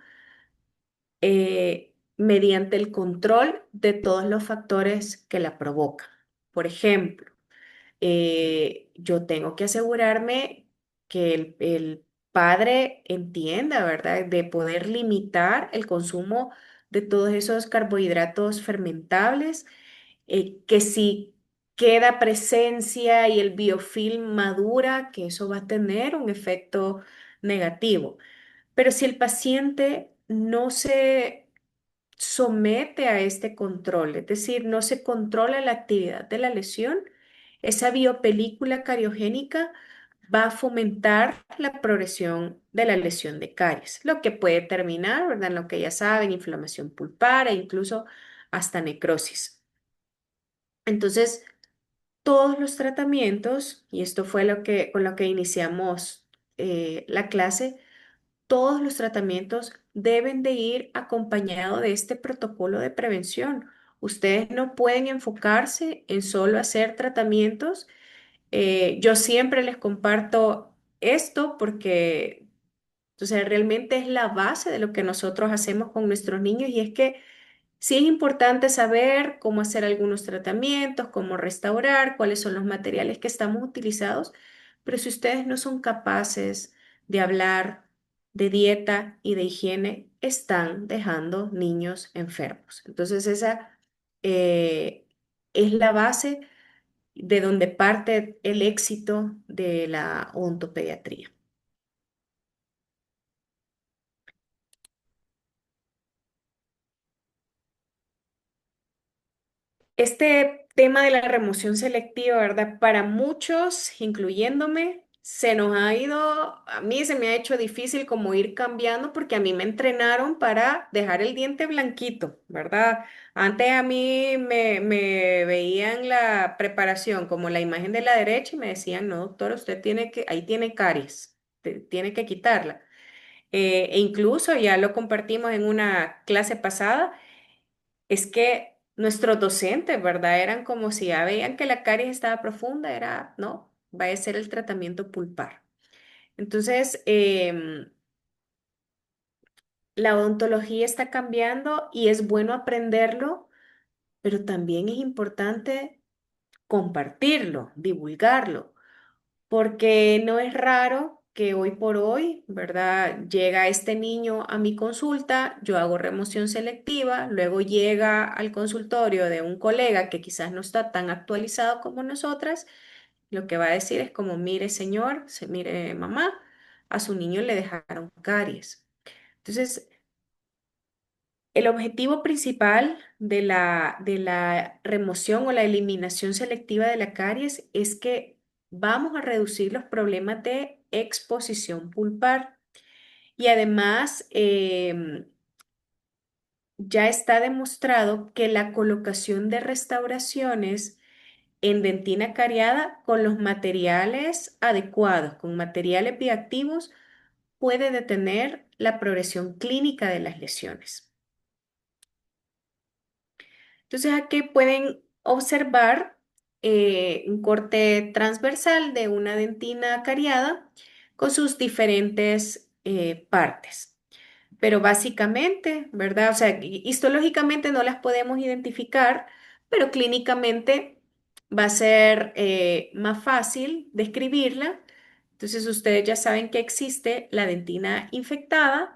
mediante el control de todos los factores que la provocan. Por ejemplo, yo tengo que asegurarme que el padre entienda, ¿verdad? De poder limitar el consumo de todos esos carbohidratos fermentables, que si queda presencia y el biofilm madura, que eso va a tener un efecto negativo. Pero si el paciente no se somete a este control, es decir, no se controla la actividad de la lesión, esa biopelícula cariogénica va a fomentar la progresión de la lesión de caries, lo que puede terminar, ¿verdad? En lo que ya saben, inflamación pulpar e incluso hasta necrosis. Entonces, todos los tratamientos, y esto fue con lo que iniciamos la clase, todos los tratamientos deben de ir acompañados de este protocolo de prevención. Ustedes no pueden enfocarse en solo hacer tratamientos. Yo siempre les comparto esto porque, o sea, realmente es la base de lo que nosotros hacemos con nuestros niños y es que sí es importante saber cómo hacer algunos tratamientos, cómo restaurar, cuáles son los materiales que estamos utilizados, pero si ustedes no son capaces de hablar de dieta y de higiene, están dejando niños enfermos. Entonces esa eh, es la base de donde parte el éxito de la odontopediatría. Este tema de la remoción selectiva, ¿verdad? Para muchos, incluyéndome, se nos ha ido, a mí se me ha hecho difícil como ir cambiando porque a mí me entrenaron para dejar el diente blanquito, ¿verdad? Antes a mí me veían la preparación como la imagen de la derecha y me decían, no, doctora, usted tiene que, ahí tiene caries, tiene que quitarla. E incluso ya lo compartimos en una clase pasada es que nuestros docentes, ¿verdad? Eran como si ya veían que la caries estaba profunda, era, no, va a ser el tratamiento pulpar. Entonces, la odontología está cambiando y es bueno aprenderlo, pero también es importante compartirlo, divulgarlo. Porque no es raro que hoy por hoy, ¿verdad? Llega este niño a mi consulta, yo hago remoción selectiva, luego llega al consultorio de un colega que quizás no está tan actualizado como nosotras, lo que va a decir es como, mire señor, mire mamá, a su niño le dejaron caries. Entonces, el objetivo principal de la remoción o la eliminación selectiva de la caries es que vamos a reducir los problemas de exposición pulpar y además ya está demostrado que la colocación de restauraciones en dentina cariada con los materiales adecuados, con materiales bioactivos, puede detener la progresión clínica de las lesiones. Entonces aquí pueden observar un corte transversal de una dentina cariada con sus diferentes partes. Pero básicamente, ¿verdad? O sea, histológicamente no las podemos identificar, pero clínicamente va a ser más fácil describirla. Entonces ustedes ya saben que existe la dentina infectada,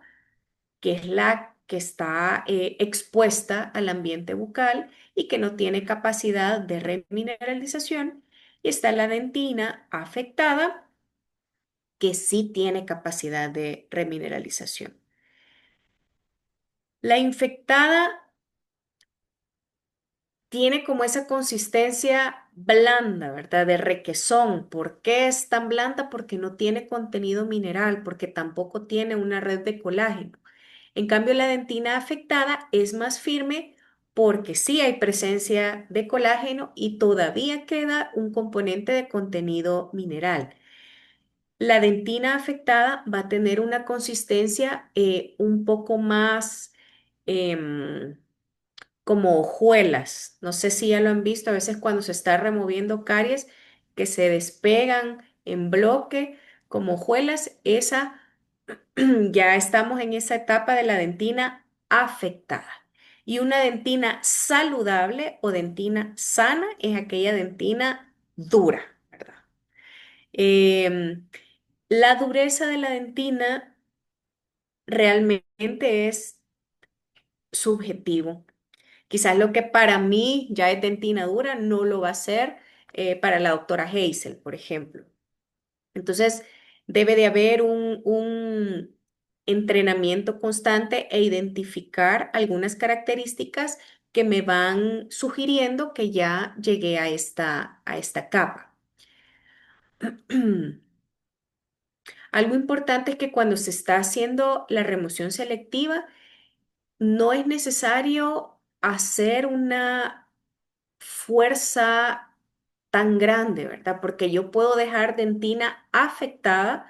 que es la que está expuesta al ambiente bucal y que no tiene capacidad de remineralización, y está la dentina afectada, que sí tiene capacidad de remineralización. La infectada tiene como esa consistencia blanda, ¿verdad? De requesón. ¿Por qué es tan blanda? Porque no tiene contenido mineral, porque tampoco tiene una red de colágeno. En cambio, la dentina afectada es más firme porque sí hay presencia de colágeno y todavía queda un componente de contenido mineral. La dentina afectada va a tener una consistencia un poco más em, como hojuelas. No sé si ya lo han visto, a veces cuando se está removiendo caries que se despegan en bloque como hojuelas, esa ya estamos en esa etapa de la dentina afectada. Y una dentina saludable o dentina sana es aquella dentina dura, ¿verdad? Em, la dureza de la dentina realmente es subjetivo. Quizás lo que para mí ya es dentina dura no lo va a ser para la doctora Hazel, por ejemplo. Entonces, debe de haber un entrenamiento constante e identificar algunas características que me van sugiriendo que ya llegué a esta capa. Algo importante es que cuando se está haciendo la remoción selectiva, no es necesario hacer una fuerza tan grande, ¿verdad? Porque yo puedo dejar dentina afectada,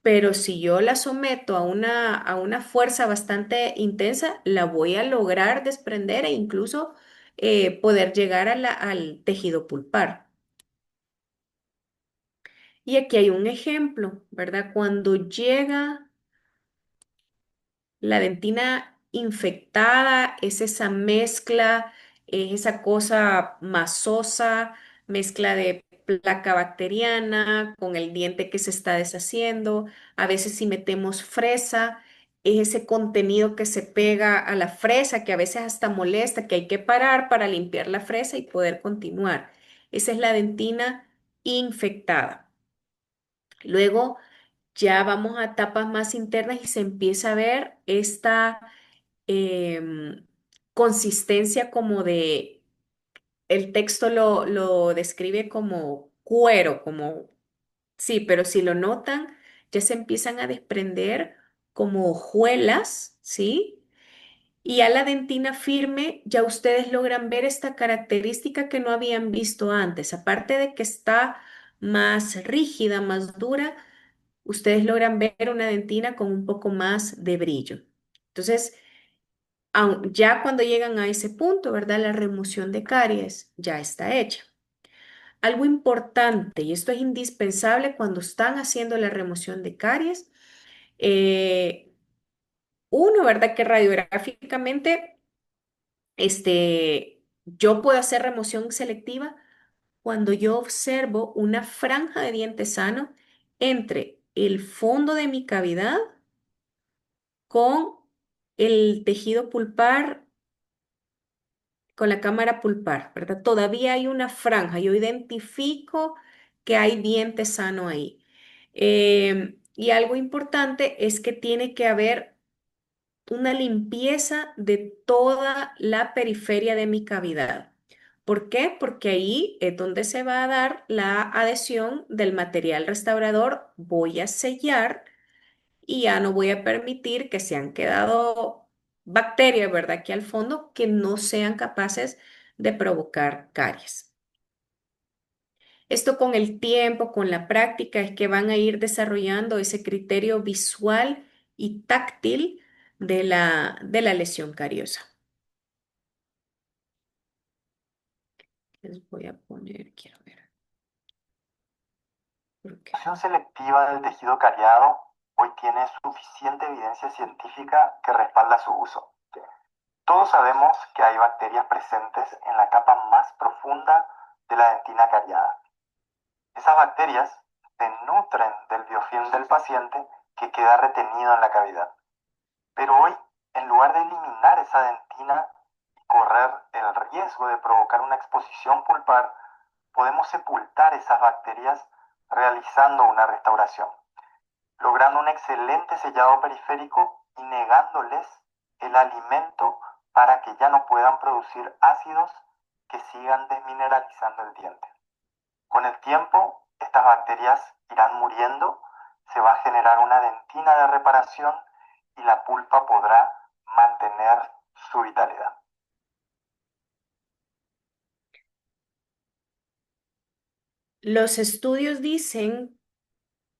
pero si yo la someto a una fuerza bastante intensa, la voy a lograr desprender e incluso poder llegar a al tejido pulpar. Y aquí hay un ejemplo, ¿verdad? Cuando llega la dentina infectada es esa mezcla, es esa cosa masosa, mezcla de placa bacteriana con el diente que se está deshaciendo. A veces si metemos fresa, es ese contenido que se pega a la fresa, que a veces hasta molesta, que hay que parar para limpiar la fresa y poder continuar. Esa es la dentina infectada. Luego ya vamos a etapas más internas y se empieza a ver esta em, consistencia como de, el texto lo describe como cuero, como, sí, pero si lo notan, ya se empiezan a desprender como hojuelas, ¿sí? Y a la dentina firme, ya ustedes logran ver esta característica que no habían visto antes. Aparte de que está más rígida, más dura, ustedes logran ver una dentina con un poco más de brillo. Entonces, ya cuando llegan a ese punto, ¿verdad? La remoción de caries ya está hecha. Algo importante, y esto es indispensable cuando están haciendo la remoción de caries, eh, uno, ¿verdad? Que radiográficamente, yo puedo hacer remoción selectiva cuando yo observo una franja de diente sano entre el fondo de mi cavidad con el tejido pulpar, con la cámara pulpar, ¿verdad? Todavía hay una franja, yo identifico que hay diente sano ahí. Y algo importante es que tiene que haber una limpieza de toda la periferia de mi cavidad. ¿Por qué? Porque ahí es donde se va a dar la adhesión del material restaurador. Voy a sellar y ya no voy a permitir que se han quedado bacterias, ¿verdad? Aquí al fondo que no sean capaces de provocar caries. Esto con el tiempo, con la práctica, es que van a ir desarrollando ese criterio visual y táctil de la lesión cariosa. Les voy a poner, quiero ver. ¿Por qué? La remoción selectiva del tejido cariado hoy tiene suficiente evidencia científica que respalda su uso. Todos sabemos que hay bacterias presentes en la capa más profunda de la dentina cariada. Esas bacterias se nutren del biofilm del paciente que queda retenido en la cavidad. Pero hoy, en lugar de eliminar esa dentina y correr el riesgo de provocar una exposición pulpar, podemos sepultar esas bacterias realizando una restauración. logrando un excelente sellado periférico y negándoles el alimento para que ya no puedan producir ácidos que sigan desmineralizando el diente. Con el tiempo, estas bacterias irán muriendo, se va a generar una dentina de reparación y la pulpa podrá mantener su vitalidad. Los estudios dicen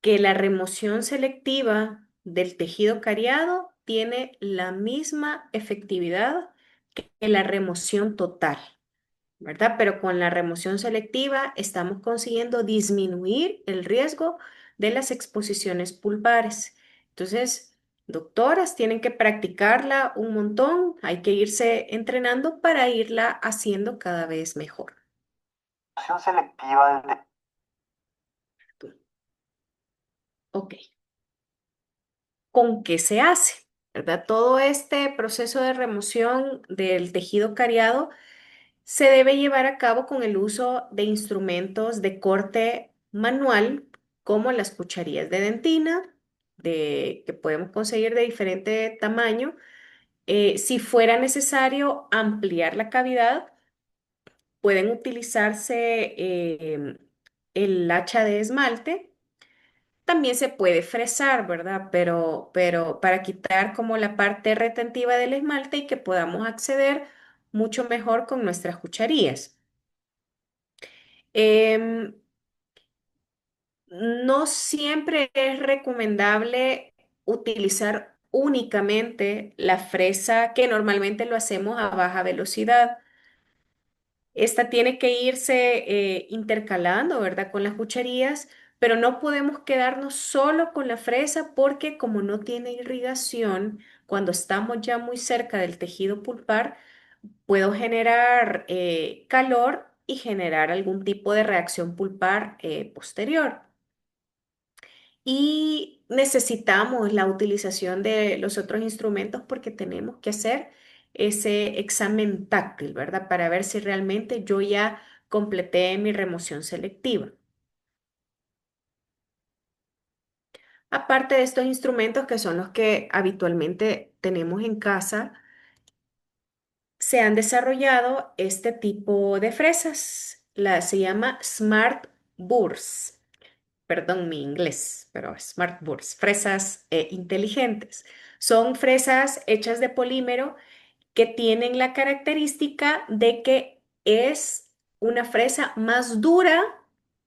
que la remoción selectiva del tejido cariado tiene la misma efectividad que la remoción total, ¿verdad? Pero con la remoción selectiva estamos consiguiendo disminuir el riesgo de las exposiciones pulpares. Entonces, doctoras, tienen que practicarla un montón, hay que irse entrenando para irla haciendo cada vez mejor. La remoción selectiva del Ok. ¿Con qué se hace? ¿Verdad? Todo este proceso de remoción del tejido cariado se debe llevar a cabo con el uso de instrumentos de corte manual, como las cucharillas de dentina, que podemos conseguir de diferente tamaño. Si fuera necesario ampliar la cavidad, pueden utilizarse el hacha de esmalte. También se puede fresar, ¿verdad? Pero para quitar como la parte retentiva del esmalte y que podamos acceder mucho mejor con nuestras cucharillas. Em, no siempre es recomendable utilizar únicamente la fresa que normalmente lo hacemos a baja velocidad. Esta tiene que irse intercalando, ¿verdad? Con las cucharillas, pero no podemos quedarnos solo con la fresa porque como no tiene irrigación, cuando estamos ya muy cerca del tejido pulpar, puedo generar calor y generar algún tipo de reacción pulpar posterior. Y necesitamos la utilización de los otros instrumentos porque tenemos que hacer ese examen táctil, ¿verdad? Para ver si realmente yo ya completé mi remoción selectiva. Aparte de estos instrumentos que son los que habitualmente tenemos en casa, se han desarrollado este tipo de fresas. Se llama Smart Burrs. Perdón mi inglés, pero Smart Burrs, fresas inteligentes. Son fresas hechas de polímero que tienen la característica de que es una fresa más dura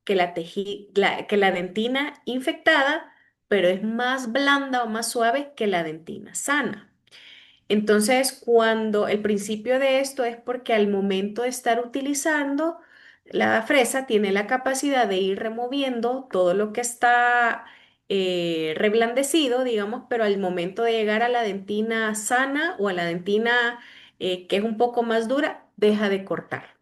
que que la dentina infectada, pero es más blanda o más suave que la dentina sana. Entonces, cuando el principio de esto es porque al momento de estar utilizando, la fresa tiene la capacidad de ir removiendo todo lo que está reblandecido, digamos, pero al momento de llegar a la dentina sana o a la dentina que es un poco más dura, deja de cortar.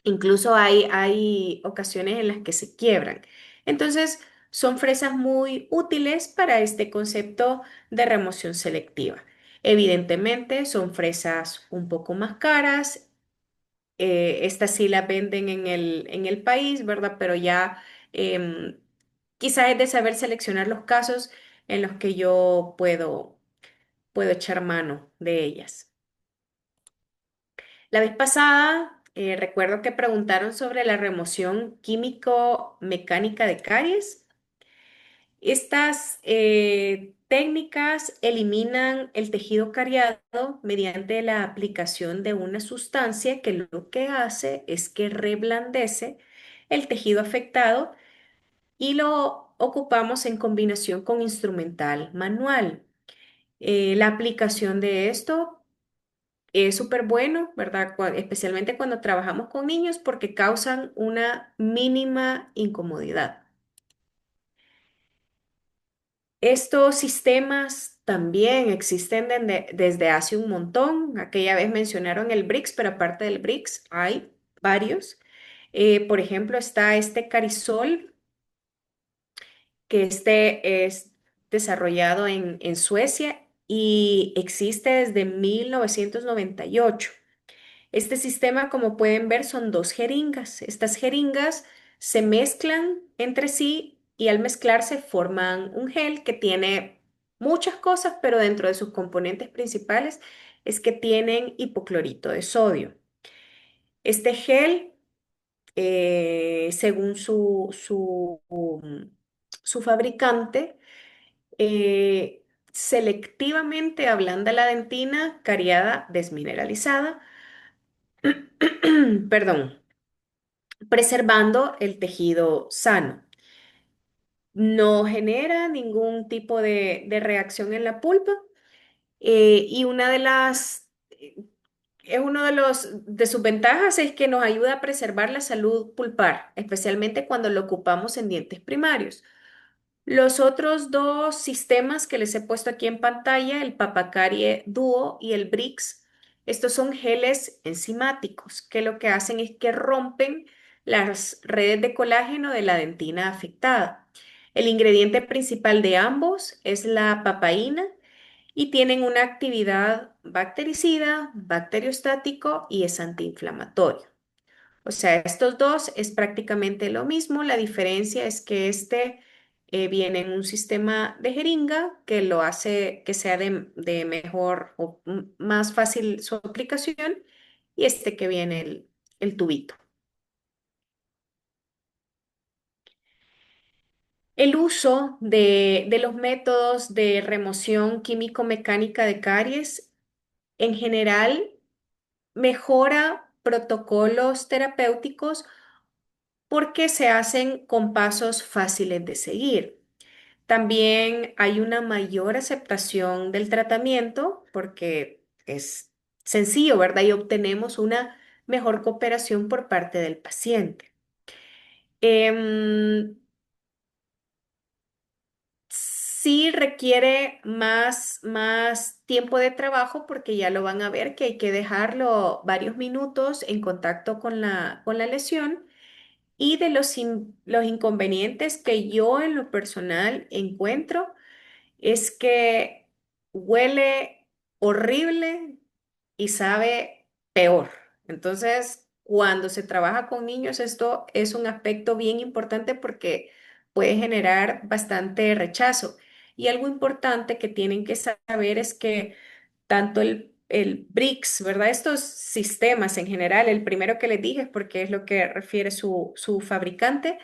Incluso hay ocasiones en las que se quiebran. Entonces, son fresas muy útiles para este concepto de remoción selectiva. Evidentemente, son fresas un poco más caras. Estas sí las venden en el país, ¿verdad? Pero ya quizás es de saber seleccionar los casos en los que yo puedo echar mano de ellas. La vez pasada, recuerdo que preguntaron sobre la remoción químico-mecánica de caries. Estas técnicas eliminan el tejido cariado mediante la aplicación de una sustancia que lo que hace es que reblandece el tejido afectado y lo ocupamos en combinación con instrumental manual. La aplicación de esto es súper bueno, ¿verdad? Especialmente cuando trabajamos con niños porque causan una mínima incomodidad. Estos sistemas también existen desde hace un montón. Aquella vez mencionaron el BRICS, pero aparte del BRICS hay varios. Por ejemplo, está este Carisol, que este es desarrollado en Suecia y existe desde 1998. Este sistema, como pueden ver, son dos jeringas. Estas jeringas se mezclan entre sí y al mezclarse forman un gel que tiene muchas cosas, pero dentro de sus componentes principales es que tienen hipoclorito de sodio. Este gel, según su fabricante, selectivamente ablanda la dentina cariada desmineralizada, perdón, preservando el tejido sano. No genera ningún tipo de reacción en la pulpa y una de las, es uno de sus ventajas es que nos ayuda a preservar la salud pulpar, especialmente cuando lo ocupamos en dientes primarios. Los otros dos sistemas que les he puesto aquí en pantalla, el Papacarie Duo y el Brix, estos son geles enzimáticos que lo que hacen es que rompen las redes de colágeno de la dentina afectada. El ingrediente principal de ambos es la papaína y tienen una actividad bactericida, bacteriostático y es antiinflamatorio. O sea, estos dos es prácticamente lo mismo. La diferencia es que este viene en un sistema de jeringa que lo hace que sea de mejor o más fácil su aplicación y este que viene el tubito. El uso de los métodos de remoción químico-mecánica de caries en general mejora protocolos terapéuticos porque se hacen con pasos fáciles de seguir. También hay una mayor aceptación del tratamiento porque es sencillo, ¿verdad? Y obtenemos una mejor cooperación por parte del paciente. Em, sí requiere más tiempo de trabajo porque ya lo van a ver que hay que dejarlo varios minutos en contacto con la lesión. Y de los inconvenientes que yo en lo personal encuentro es que huele horrible y sabe peor. Entonces, cuando se trabaja con niños, esto es un aspecto bien importante porque puede generar bastante rechazo. Y algo importante que tienen que saber es que tanto el BRICS, ¿verdad? Estos sistemas en general, el primero que les dije es porque es lo que refiere su fabricante,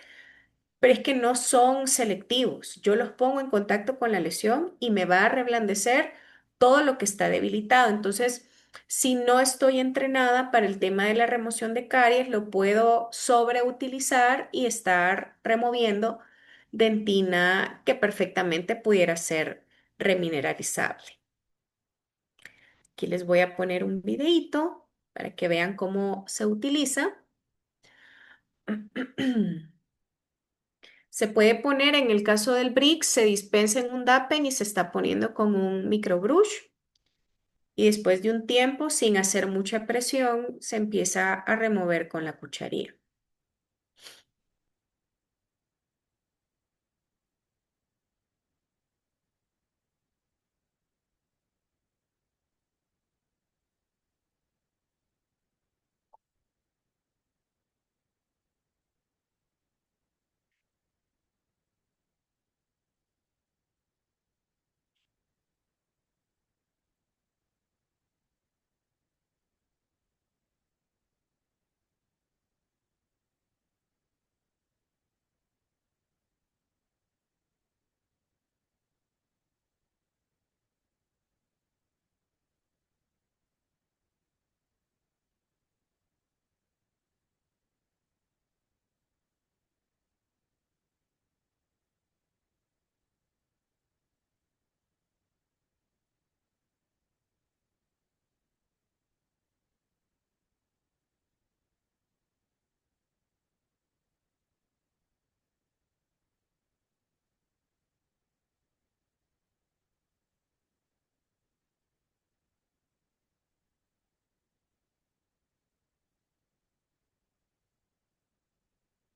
pero es que no son selectivos. Yo los pongo en contacto con la lesión y me va a reblandecer todo lo que está debilitado. Entonces, si no estoy entrenada para el tema de la remoción de caries, lo puedo sobreutilizar y estar removiendo dentina que perfectamente pudiera ser remineralizable. Aquí les voy a poner un videíto para que vean cómo se utiliza. Se puede poner, en el caso del Brix, se dispensa en un DAPEN y se está poniendo con un microbrush. Y después de un tiempo, sin hacer mucha presión, se empieza a remover con la cucharilla.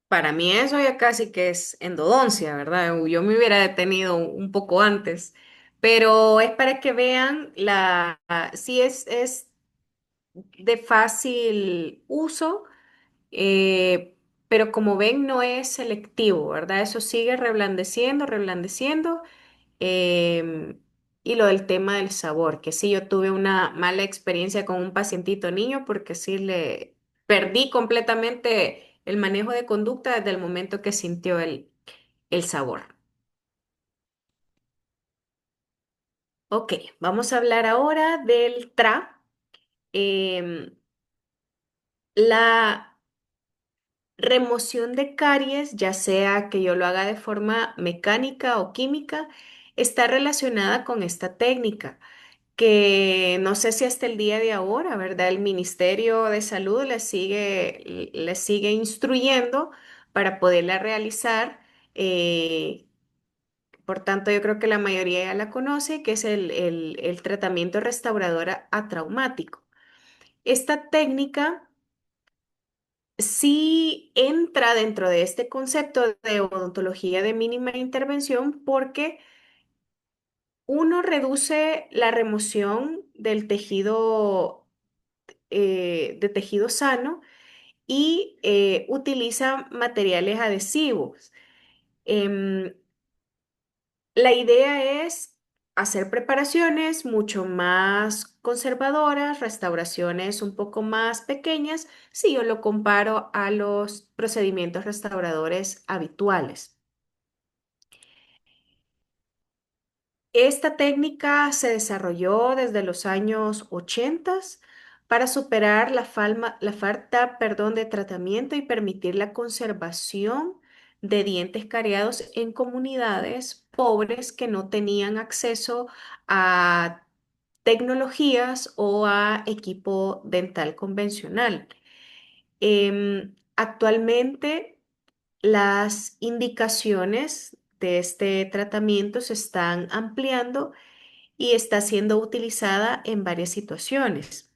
Para mí eso ya casi que es endodoncia, ¿verdad? Yo me hubiera detenido un poco antes, pero es para que vean si es de fácil uso, eh, pero como ven no es selectivo, ¿verdad? Eso sigue reblandeciendo, reblandeciendo. Em, y lo del tema del sabor, que sí, yo tuve una mala experiencia con un pacientito niño porque sí le perdí completamente el manejo de conducta desde el momento que sintió el sabor. Ok, vamos a hablar ahora del TRA. Em, la remoción de caries, ya sea que yo lo haga de forma mecánica o química, está relacionada con esta técnica, que no sé si hasta el día de ahora, ¿verdad? El Ministerio de Salud le sigue instruyendo para poderla realizar. Por tanto, yo creo que la mayoría ya la conoce, que es el tratamiento restaurador atraumático. Esta técnica sí entra dentro de este concepto de odontología de mínima intervención porque uno reduce la remoción del tejido, de tejido sano y utiliza materiales adhesivos. Em, la idea es hacer preparaciones mucho más conservadoras, restauraciones un poco más pequeñas, si yo lo comparo a los procedimientos restauradores habituales. Esta técnica se desarrolló desde los años 80 para superar la falta, perdón, de tratamiento y permitir la conservación de dientes cariados en comunidades pobres que no tenían acceso a tecnologías o a equipo dental convencional. Actualmente, las indicaciones de este tratamiento se están ampliando y está siendo utilizada en varias situaciones.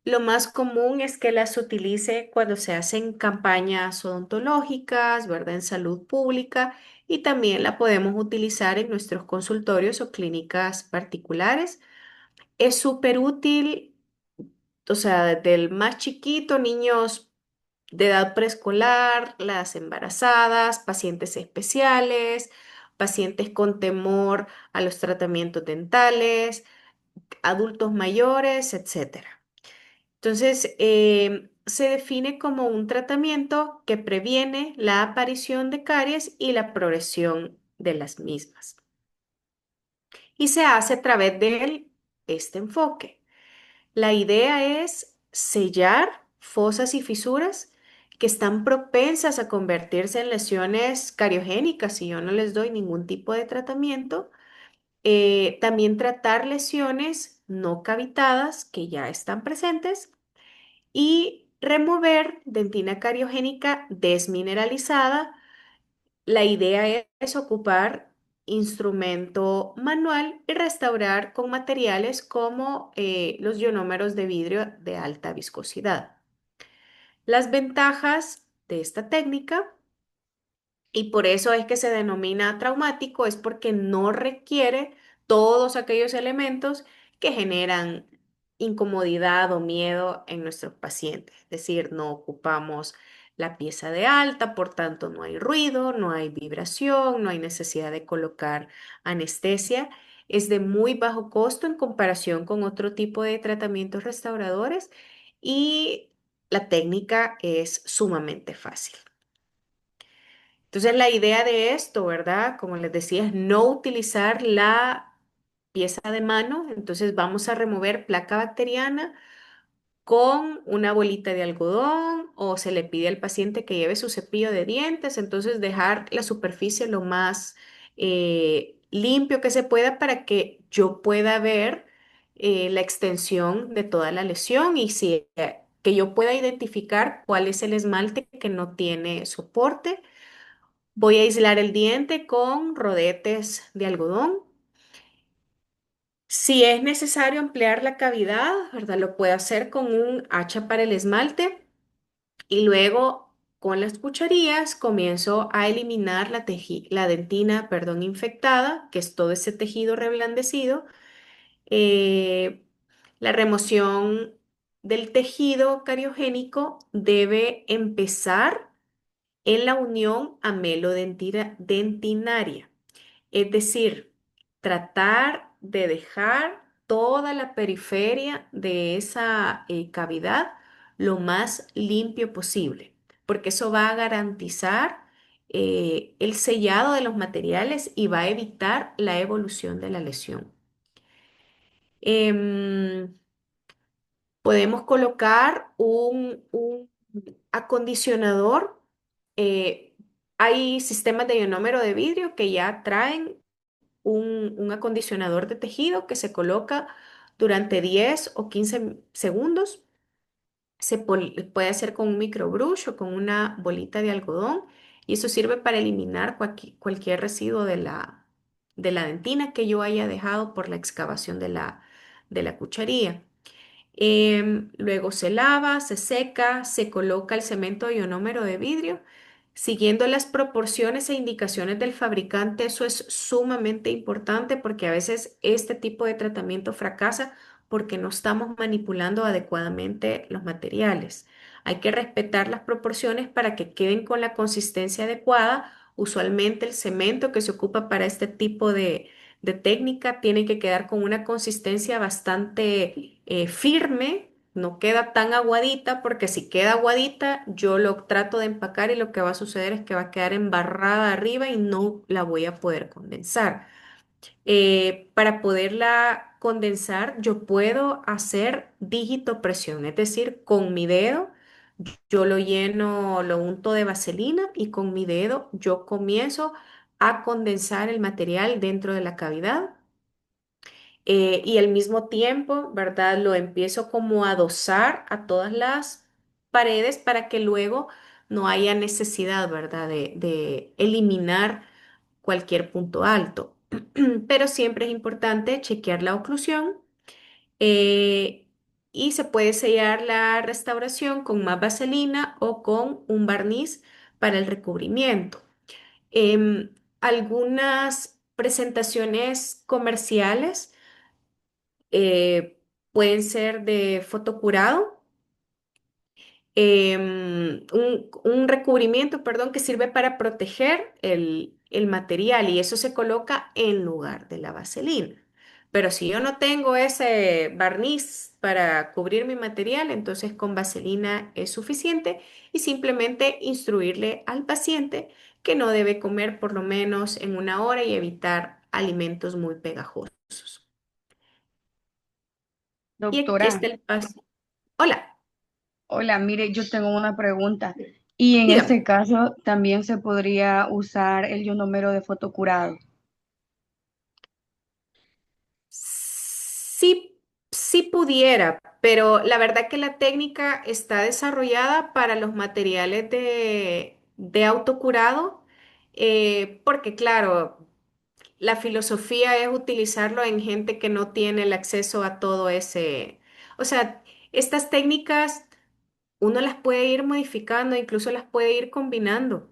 Lo más común es que las utilice cuando se hacen campañas odontológicas, ¿verdad? En salud pública, y también la podemos utilizar en nuestros consultorios o clínicas particulares. Es súper útil, o sea, desde el más chiquito, niños de edad preescolar, las embarazadas, pacientes especiales, pacientes con temor a los tratamientos dentales, adultos mayores, etcétera. Entonces, se define como un tratamiento que previene la aparición de caries y la progresión de las mismas. Y se hace a través de este enfoque. La idea es sellar fosas y fisuras que están propensas a convertirse en lesiones cariogénicas si yo no les doy ningún tipo de tratamiento. También tratar lesiones no cavitadas que ya están presentes y remover dentina cariogénica desmineralizada. La idea es ocupar instrumento manual y restaurar con materiales como los ionómeros de vidrio de alta viscosidad. Las ventajas de esta técnica, y por eso es que se denomina traumático, es porque no requiere todos aquellos elementos que generan incomodidad o miedo en nuestros pacientes. Es decir, no ocupamos la pieza de alta, por tanto no hay ruido, no hay vibración, no hay necesidad de colocar anestesia. Es de muy bajo costo en comparación con otro tipo de tratamientos restauradores y la técnica es sumamente fácil. Entonces, la idea de esto, ¿verdad? Como les decía, es no utilizar la pieza de mano. Entonces, vamos a remover placa bacteriana con una bolita de algodón o se le pide al paciente que lleve su cepillo de dientes. Entonces, dejar la superficie lo más limpio que se pueda para que yo pueda ver la extensión de toda la lesión y si, que yo pueda identificar cuál es el esmalte que no tiene soporte. Voy a aislar el diente con rodetes de algodón. Si es necesario ampliar la cavidad, ¿verdad? Lo puedo hacer con un hacha para el esmalte y luego con las cucharillas comienzo a eliminar la dentina, perdón, infectada, que es todo ese tejido reblandecido. Eh, la remoción del tejido cariogénico debe empezar en la unión amelodentinaria. Es decir, tratar de dejar toda la periferia de esa cavidad lo más limpio posible, porque eso va a garantizar el sellado de los materiales y va a evitar la evolución de la lesión. Em, Podemos colocar un acondicionador. eh, Hay sistemas de ionómero de vidrio que ya traen un acondicionador de tejido que se coloca durante 10 o 15 segundos. Puede hacer con un microbrush o con una bolita de algodón y eso sirve para eliminar cualquier residuo de la dentina que yo haya dejado por la excavación de la cucharilla. Luego se lava, se seca, se coloca el cemento ionómero de vidrio. Siguiendo las proporciones e indicaciones del fabricante, eso es sumamente importante porque a veces este tipo de tratamiento fracasa porque no estamos manipulando adecuadamente los materiales. Hay que respetar las proporciones para que queden con la consistencia adecuada. Usualmente el cemento que se ocupa para este tipo de técnica tiene que quedar con una consistencia bastante firme, no queda tan aguadita, porque si queda aguadita, yo lo trato de empacar y lo que va a suceder es que va a quedar embarrada arriba y no la voy a poder condensar. Para poderla condensar, yo puedo hacer dígito presión, es decir, con mi dedo yo lo lleno, lo unto de vaselina y con mi dedo yo comienzo a condensar el material dentro de la cavidad y al mismo tiempo, ¿verdad? Lo empiezo como a dosar a todas las paredes para que luego no haya necesidad, ¿verdad? De eliminar cualquier punto alto. Pero siempre es importante chequear la oclusión eh, y se puede sellar la restauración con más vaselina o con un barniz para el recubrimiento. Algunas presentaciones comerciales pueden ser de fotocurado, un recubrimiento, perdón, que sirve para proteger el material y eso se coloca en lugar de la vaselina. Pero si yo no tengo ese barniz para cubrir mi material, entonces con vaselina es suficiente y simplemente instruirle al paciente que no debe comer por lo menos en una hora y evitar alimentos muy pegajosos. Y aquí Doctora, está el paso. Hola, hola, mire, yo tengo una pregunta. Y en dígame. este caso también se podría usar el ionómero de fotocurado. Sí, sí pudiera, pero la verdad que la técnica está desarrollada para los materiales de autocurado, porque claro, la filosofía es utilizarlo en gente que no tiene el acceso a todo ese, o sea, estas técnicas uno las puede ir modificando, incluso las puede ir combinando.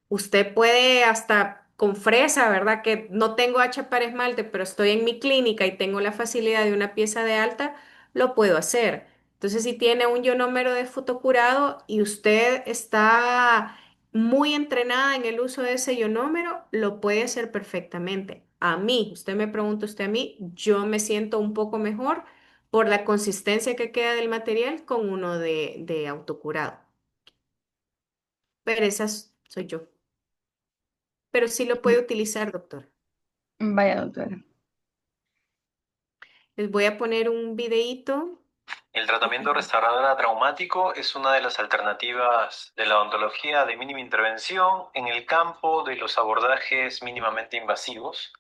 Usted puede hasta con fresa, ¿verdad? Que no tengo hacha para esmalte, pero estoy en mi clínica y tengo la facilidad de una pieza de alta, lo puedo hacer. Entonces, si tiene un ionómero de fotocurado y usted está muy entrenada en el uso de ese ionómero, lo puede hacer perfectamente. A mí, usted me pregunta usted a mí, yo me siento un poco mejor por la consistencia que queda del material con uno de autocurado. Pero soy yo. Pero sí lo puede utilizar, doctor. Vaya, doctora. Les voy a poner un videíto. El tratamiento restaurador traumático es una de las alternativas de la odontología de mínima intervención en el campo de los abordajes mínimamente invasivos.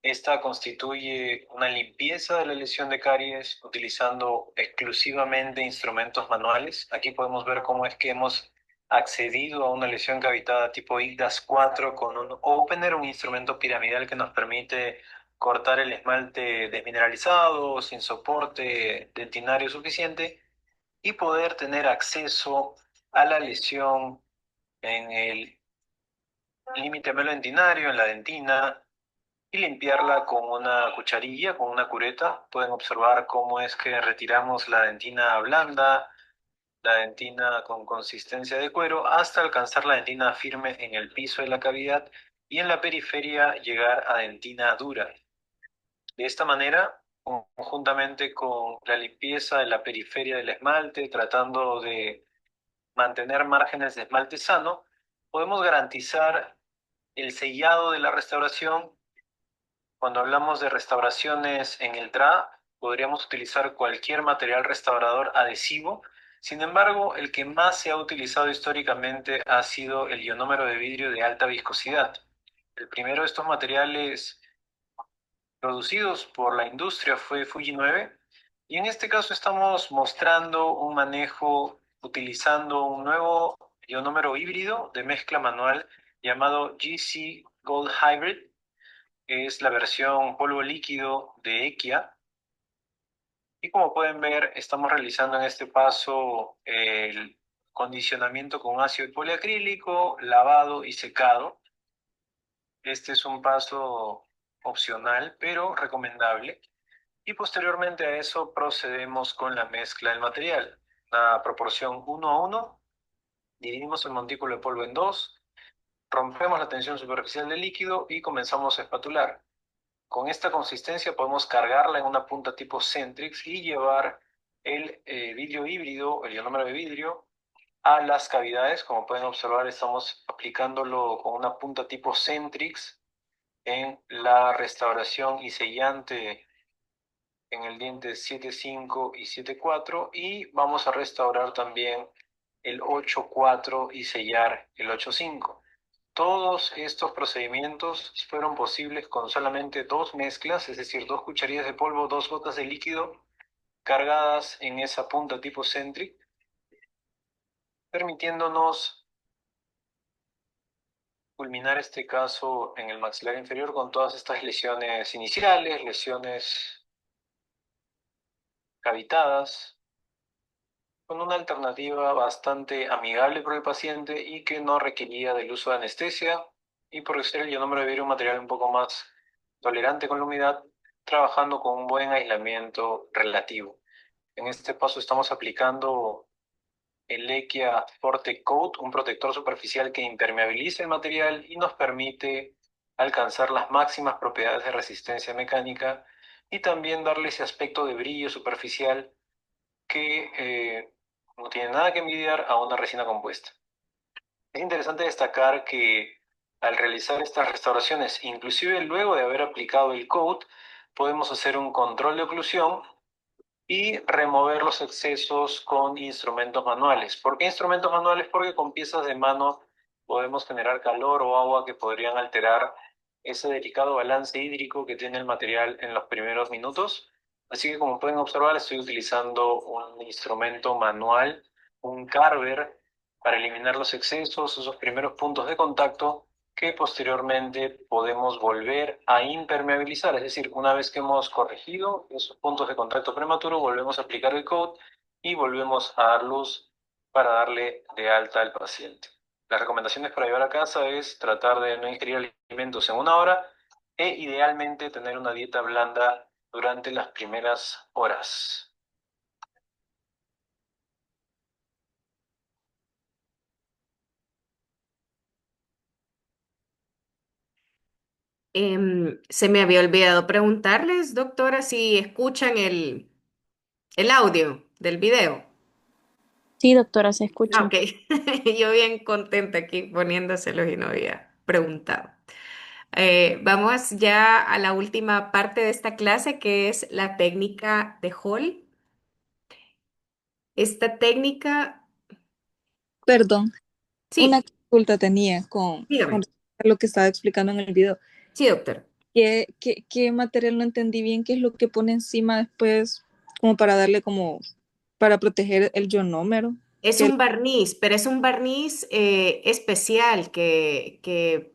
Esta constituye una limpieza de la lesión de caries utilizando exclusivamente instrumentos manuales. Aquí podemos ver cómo es que hemos accedido a una lesión cavitada tipo IGDAS 4 con un opener, un instrumento piramidal que nos permite cortar el esmalte desmineralizado, sin soporte dentinario suficiente y poder tener acceso a la lesión en el límite melodentinario, en la dentina, y limpiarla con una cucharilla, con una cureta. Pueden observar cómo es que retiramos la dentina blanda la dentina con consistencia de cuero hasta alcanzar la dentina firme en el piso de la cavidad y en la periferia llegar a dentina dura. De esta manera, conjuntamente con la limpieza de la periferia del esmalte, tratando de mantener márgenes de esmalte sano, podemos garantizar el sellado de la restauración. Cuando hablamos de restauraciones en el TRA, podríamos utilizar cualquier material restaurador adhesivo. Sin embargo, el que más se ha utilizado históricamente ha sido el ionómero de vidrio de alta viscosidad. El primero de estos materiales producidos por la industria fue Fuji 9, y en este caso estamos mostrando un manejo utilizando un nuevo ionómero híbrido de mezcla manual llamado GC Gold Hybrid. Es la versión polvo líquido de EQIA. Y como pueden ver, estamos realizando en este paso el condicionamiento con ácido poliacrílico, lavado y secado. Este es un paso opcional, pero recomendable. Y posteriormente a eso procedemos con la mezcla del material. La proporción 1:1, dividimos el montículo de polvo en dos, rompemos la tensión superficial del líquido y comenzamos a espatular. Con esta consistencia podemos cargarla en una punta tipo Centrix y llevar el vidrio híbrido, el ionómero de vidrio, a las cavidades. Como pueden observar, estamos aplicándolo con una punta tipo Centrix en la restauración y sellante en el diente 7.5 y 7.4, y vamos a restaurar también el 8.4 y sellar el 8.5. Todos estos procedimientos fueron posibles con solamente dos mezclas, es decir, 2 cucharillas de polvo, 2 gotas de líquido cargadas en esa punta tipo Centric, permitiéndonos culminar este caso en el maxilar inferior con todas estas lesiones iniciales, lesiones cavitadas, con una alternativa bastante amigable para el paciente y que no requería del uso de anestesia, y por ser el ionómero de vidrio un material un poco más tolerante con la humedad, trabajando con un buen aislamiento relativo. En este paso estamos aplicando el EQIA Forte Coat, un protector superficial que impermeabiliza el material y nos permite alcanzar las máximas propiedades de resistencia mecánica y también darle ese aspecto de brillo superficial que no tiene nada que envidiar a una resina compuesta. Es interesante destacar que al realizar estas restauraciones, inclusive luego de haber aplicado el coat, podemos hacer un control de oclusión y remover los excesos con instrumentos manuales. ¿Por qué instrumentos manuales? Porque con piezas de mano podemos generar calor o agua que podrían alterar ese delicado balance hídrico que tiene el material en los primeros minutos. Así que, como pueden observar, estoy utilizando un instrumento manual, un carver, para eliminar los excesos, esos primeros puntos de contacto que posteriormente podemos volver a impermeabilizar. Es decir, una vez que hemos corregido esos puntos de contacto prematuro, volvemos a aplicar el coat y volvemos a dar luz para darle de alta al paciente. Las recomendaciones para llevar a casa es tratar de no ingerir alimentos en 1 hora e idealmente tener una dieta blanda durante las primeras horas. Se me había olvidado preguntarles, doctora, si escuchan el audio del video. Sí, doctora, se Ah, escucha. ok, yo bien contenta aquí poniéndoselos y no había preguntado. Vamos ya a la última parte de esta clase, que es la técnica de Hall. Esta técnica, Perdón, una sí, consulta tenía con dígame. respecto a lo que estaba explicando en el video. Sí, doctor. ¿Qué material no entendí bien? ¿Qué es lo que pone encima después como para darle como, para proteger el ionómero? Es Que, un barniz, pero es un barniz especial que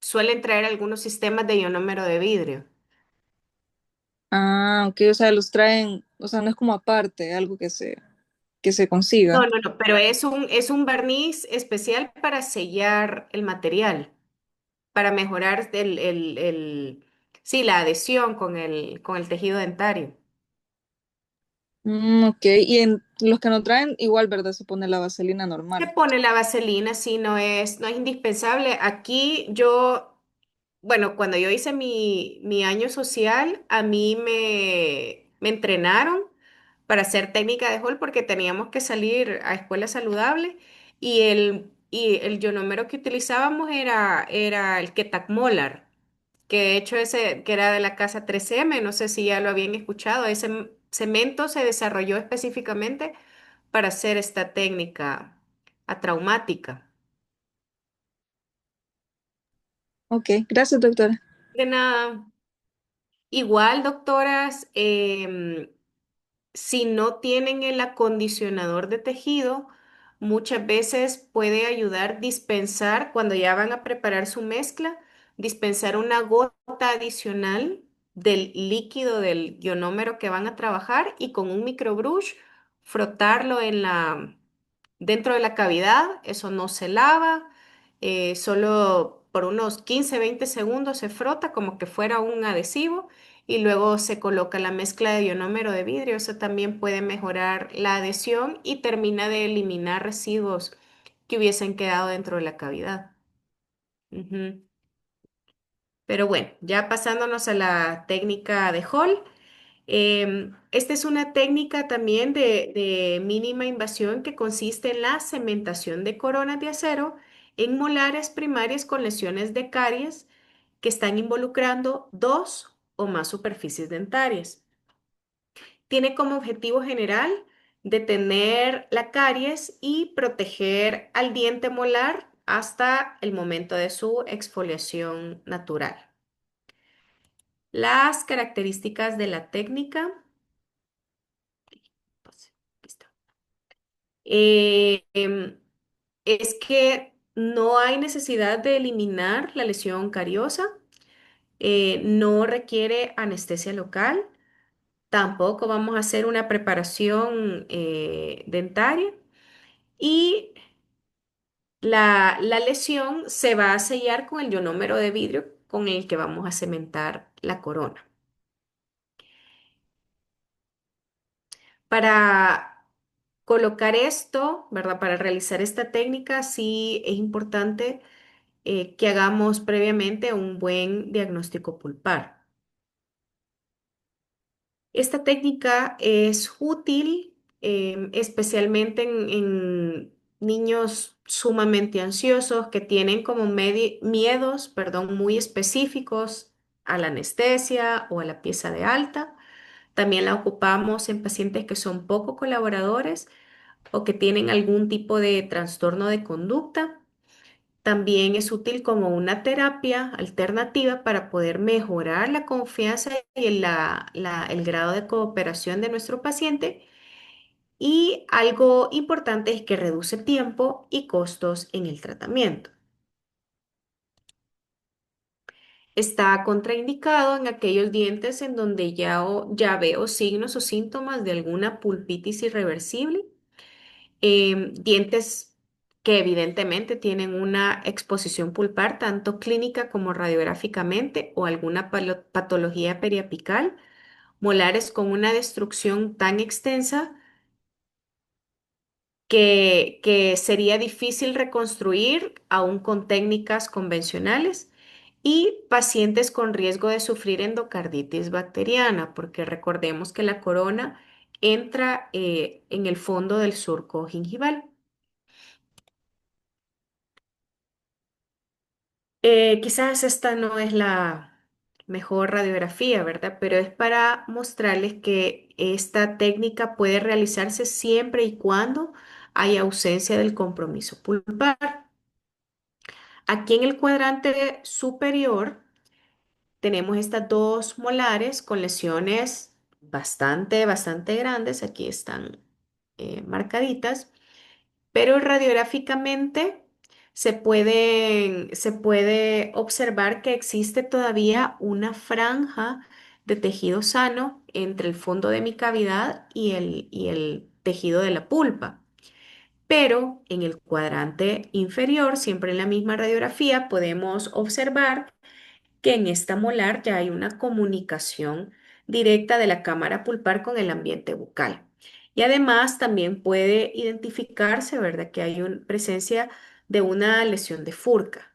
suelen traer algunos sistemas de ionómero de vidrio. ok, o sea, los traen, o sea, no es como aparte, algo que se consiga. No, pero es un barniz especial para sellar el material, para mejorar sí, la adhesión con el tejido dentario. Ok, y en los que no traen, igual, ¿verdad? Se pone la vaselina Se normal. pone la vaselina si no es indispensable. Aquí bueno, cuando yo hice mi año social, a mí me entrenaron para hacer técnica de Hall porque teníamos que salir a escuela saludable y el ionómero que utilizábamos era el Ketak Molar, que de hecho ese que era de la casa 3M, no sé si ya lo habían escuchado, ese cemento se desarrolló específicamente para hacer esta técnica atraumática. Ok, gracias, doctora. De nada. Igual, doctoras, si no tienen el acondicionador de tejido, muchas veces puede ayudar dispensar, cuando ya van a preparar su mezcla, dispensar una gota adicional del líquido del ionómero que van a trabajar y con un microbrush frotarlo dentro de la cavidad. Eso no se lava, solo por unos 15-20 segundos se frota como que fuera un adhesivo y luego se coloca la mezcla de ionómero de vidrio. Eso también puede mejorar la adhesión y termina de eliminar residuos que hubiesen quedado dentro de la cavidad. Ujú. Pero bueno, ya pasándonos a la técnica de Hall. Esta es una técnica también de mínima invasión que consiste en la cementación de coronas de acero en molares primarias con lesiones de caries que están involucrando dos o más superficies dentarias. Tiene como objetivo general detener la caries y proteger al diente molar hasta el momento de su exfoliación natural. Las características de la técnica. Pues, aquí está. Es que no hay necesidad de eliminar la lesión cariosa, no requiere anestesia local, tampoco vamos a hacer una preparación dentaria y la lesión se va a sellar con el ionómero de vidrio con el que vamos a cementar la corona. Para colocar esto, ¿verdad? Para realizar esta técnica, sí es importante que hagamos previamente un buen diagnóstico pulpar. Esta técnica es útil especialmente en niños sumamente ansiosos que tienen como miedos, perdón, muy específicos a la anestesia o a la pieza de alta. También la ocupamos en pacientes que son poco colaboradores o que tienen algún tipo de trastorno de conducta. También es útil como una terapia alternativa para poder mejorar la confianza y el grado de cooperación de nuestro paciente. Y algo importante es que reduce tiempo y costos en el tratamiento. Está contraindicado en aquellos dientes en donde ya veo signos o síntomas de alguna pulpitis irreversible, dientes que evidentemente tienen una exposición pulpar tanto clínica como radiográficamente o alguna patología periapical, molares con una destrucción tan extensa que sería difícil reconstruir aún con técnicas convencionales y pacientes con riesgo de sufrir endocarditis bacteriana, porque recordemos que la corona entra en el fondo del surco gingival. Quizás esta no es la mejor radiografía, ¿verdad? Pero es para mostrarles que esta técnica puede realizarse siempre y cuando hay ausencia del compromiso pulpar. Aquí en el cuadrante superior tenemos estas dos molares con lesiones bastante grandes. Aquí están marcaditas, pero radiográficamente se puede observar que existe todavía una franja de tejido sano entre el fondo de mi cavidad y el tejido de la pulpa. Pero en el cuadrante inferior, siempre en la misma radiografía, podemos observar que en esta molar ya hay una comunicación directa de la cámara pulpar con el ambiente bucal. Y además también puede identificarse, ¿verdad?, que hay una presencia de una lesión de Furca.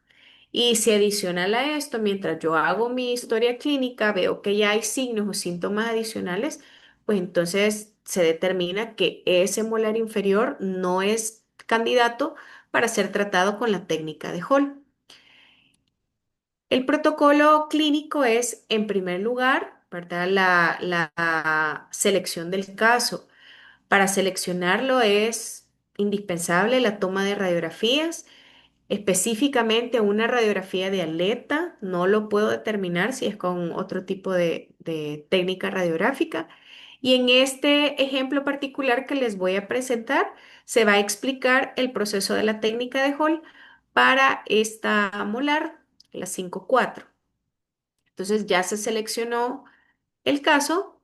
Y si adicional a esto, mientras yo hago mi historia clínica, veo que ya hay signos o síntomas adicionales, pues entonces se determina que ese molar inferior no es candidato para ser tratado con la técnica de Hall. El protocolo clínico es, en primer lugar, ¿verdad?, la selección del caso. Para seleccionarlo es indispensable la toma de radiografías, específicamente una radiografía de aleta. No lo puedo determinar si es con otro tipo de técnica radiográfica. Y en este ejemplo particular que les voy a presentar, se va a explicar el proceso de la técnica de Hall para esta molar, la 5-4. Entonces ya se seleccionó el caso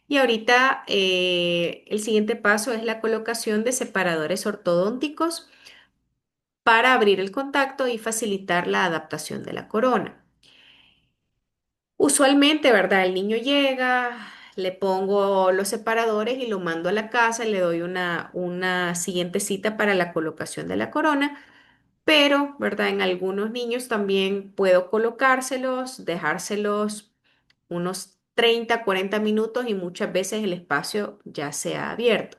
y ahorita el siguiente paso es la colocación de separadores ortodónticos para abrir el contacto y facilitar la adaptación de la corona. Usualmente, ¿verdad? El niño llega, le pongo los separadores y lo mando a la casa y le doy una siguiente cita para la colocación de la corona. Pero, ¿verdad? En algunos niños también puedo colocárselos, dejárselos unos 30, 40 minutos y muchas veces el espacio ya se ha abierto.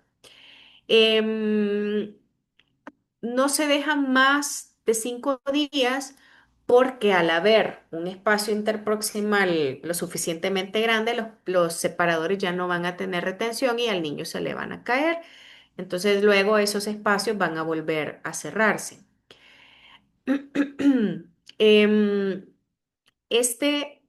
Em, no se dejan más de 5 días porque al haber un espacio interproximal lo suficientemente grande, los separadores ya no van a tener retención y al niño se le van a caer. Entonces luego esos espacios van a volver a cerrarse. Em,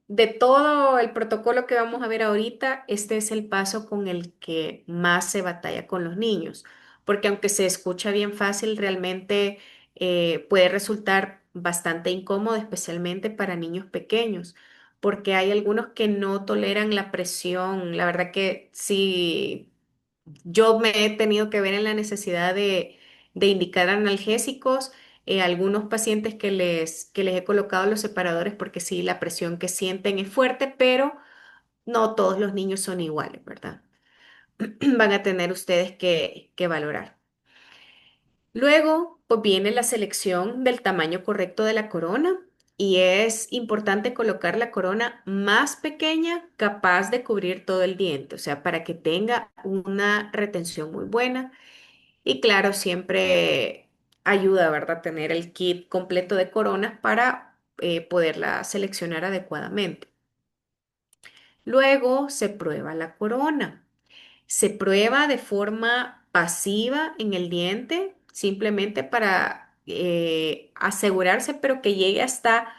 de todo el protocolo que vamos a ver ahorita, este es el paso con el que más se batalla con los niños, porque aunque se escucha bien fácil, realmente puede resultar bastante incómodo, especialmente para niños pequeños, porque hay algunos que no toleran la presión. La verdad que sí, yo me he tenido que ver en la necesidad de indicar analgésicos algunos pacientes que les he colocado los separadores porque sí, la presión que sienten es fuerte, pero no todos los niños son iguales, ¿verdad? Van a tener ustedes que valorar. Luego, pues viene la selección del tamaño correcto de la corona y es importante colocar la corona más pequeña capaz de cubrir todo el diente, o sea, para que tenga una retención muy buena. Y claro, siempre ayuda, ¿verdad? Tener el kit completo de coronas para poderla seleccionar adecuadamente. Luego se prueba la corona. Se prueba de forma pasiva en el diente, simplemente para asegurarse, pero que llegue hasta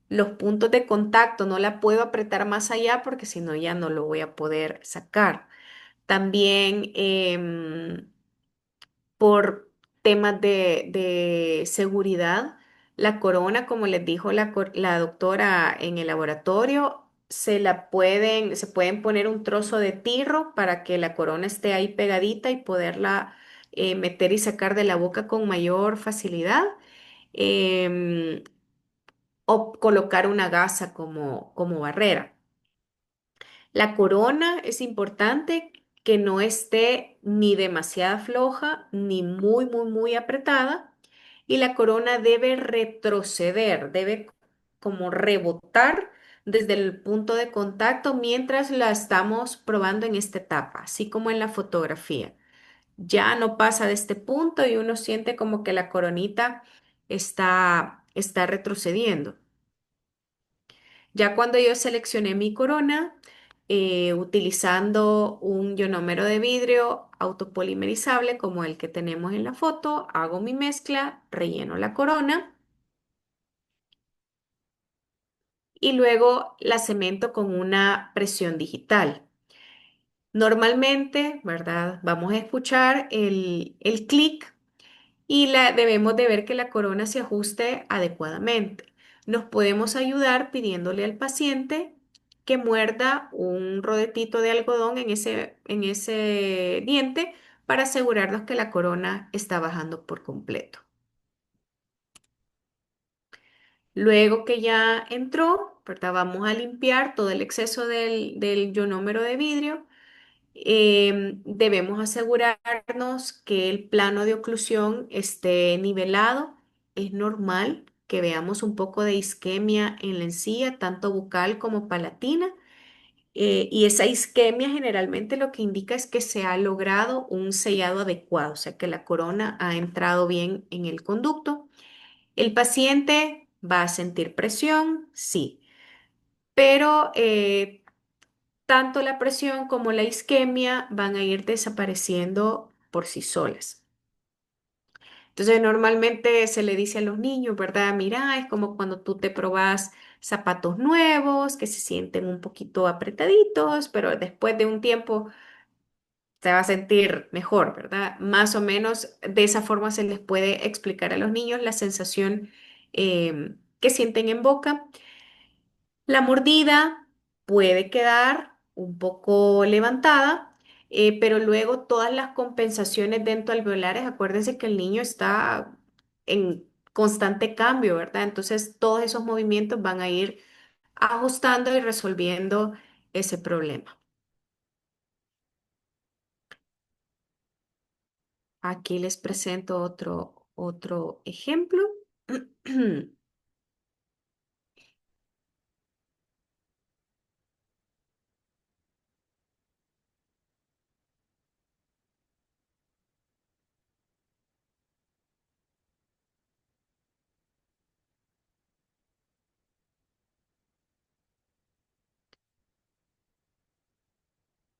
los puntos de contacto. No la puedo apretar más allá porque si no ya no lo voy a poder sacar. También por temas de seguridad. La corona, como les dijo la doctora en el laboratorio, se pueden poner un trozo de tirro para que la corona esté ahí pegadita y poderla meter y sacar de la boca con mayor facilidad. em, o colocar una gasa como barrera. La corona es importante que no esté ni demasiado floja ni muy, muy, muy apretada. Y la corona debe retroceder, debe como rebotar desde el punto de contacto mientras la estamos probando en esta etapa, así como en la fotografía. Ya no pasa de este punto y uno siente como que la coronita está retrocediendo. Ya cuando yo seleccioné mi corona, utilizando un ionómero de vidrio autopolimerizable como el que tenemos en la foto, hago mi mezcla, relleno la corona y luego la cemento con una presión digital. Normalmente, ¿verdad? Vamos a escuchar el clic y debemos de ver que la corona se ajuste adecuadamente. Nos podemos ayudar pidiéndole al paciente que muerda un rodetito de algodón en ese diente para asegurarnos que la corona está bajando por completo. Luego que ya entró, ¿verdad? Vamos a limpiar todo el exceso del ionómero de vidrio Debemos asegurarnos que el plano de oclusión esté nivelado. Es normal que veamos un poco de isquemia en la encía, tanto bucal como palatina. Y esa isquemia generalmente lo que indica es que se ha logrado un sellado adecuado, o sea que la corona ha entrado bien en el conducto. El paciente va a sentir presión, sí, pero tanto la presión como la isquemia van a ir desapareciendo por sí solas. Entonces, normalmente se le dice a los niños, ¿verdad? Mira, es como cuando tú te probas zapatos nuevos que se sienten un poquito apretaditos, pero después de un tiempo te va a sentir mejor, ¿verdad? Más o menos de esa forma se les puede explicar a los niños la sensación que sienten en boca. La mordida puede quedar un poco levantada, pero luego todas las compensaciones dentoalveolares, acuérdense que el niño está en constante cambio, ¿verdad? Entonces todos esos movimientos van a ir ajustando y resolviendo ese problema. Aquí les presento otro ejemplo.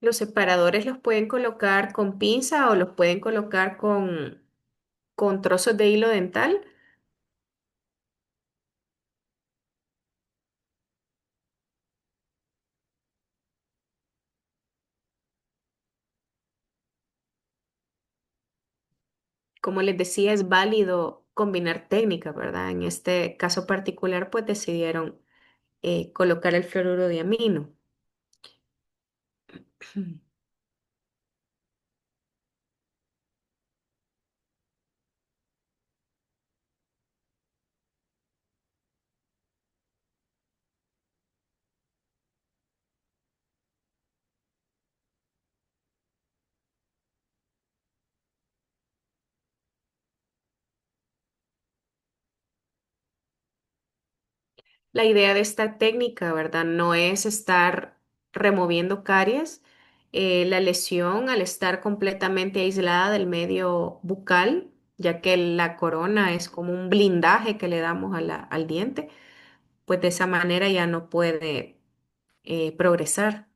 Los separadores los pueden colocar con pinza o los pueden colocar con trozos de hilo dental. Como les decía, es válido combinar técnicas, ¿verdad? En este caso particular, pues decidieron colocar el fluoruro de amino. La idea de esta técnica, ¿verdad? No es estar removiendo caries. La lesión, al estar completamente aislada del medio bucal, ya que la corona es como un blindaje que le damos al diente, pues de esa manera ya no puede progresar.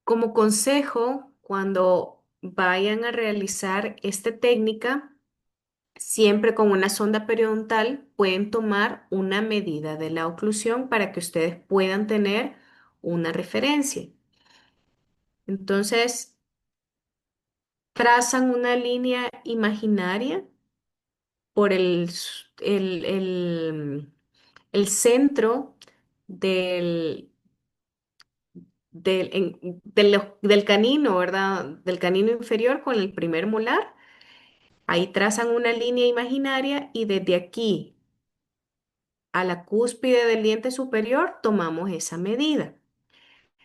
Como consejo, cuando vayan a realizar esta técnica, siempre con una sonda periodontal pueden tomar una medida de la oclusión para que ustedes puedan tener una referencia. Entonces, trazan una línea imaginaria por el centro del, del canino, ¿verdad? Del canino inferior con el primer molar. Ahí trazan una línea imaginaria y desde aquí a la cúspide del diente superior tomamos esa medida.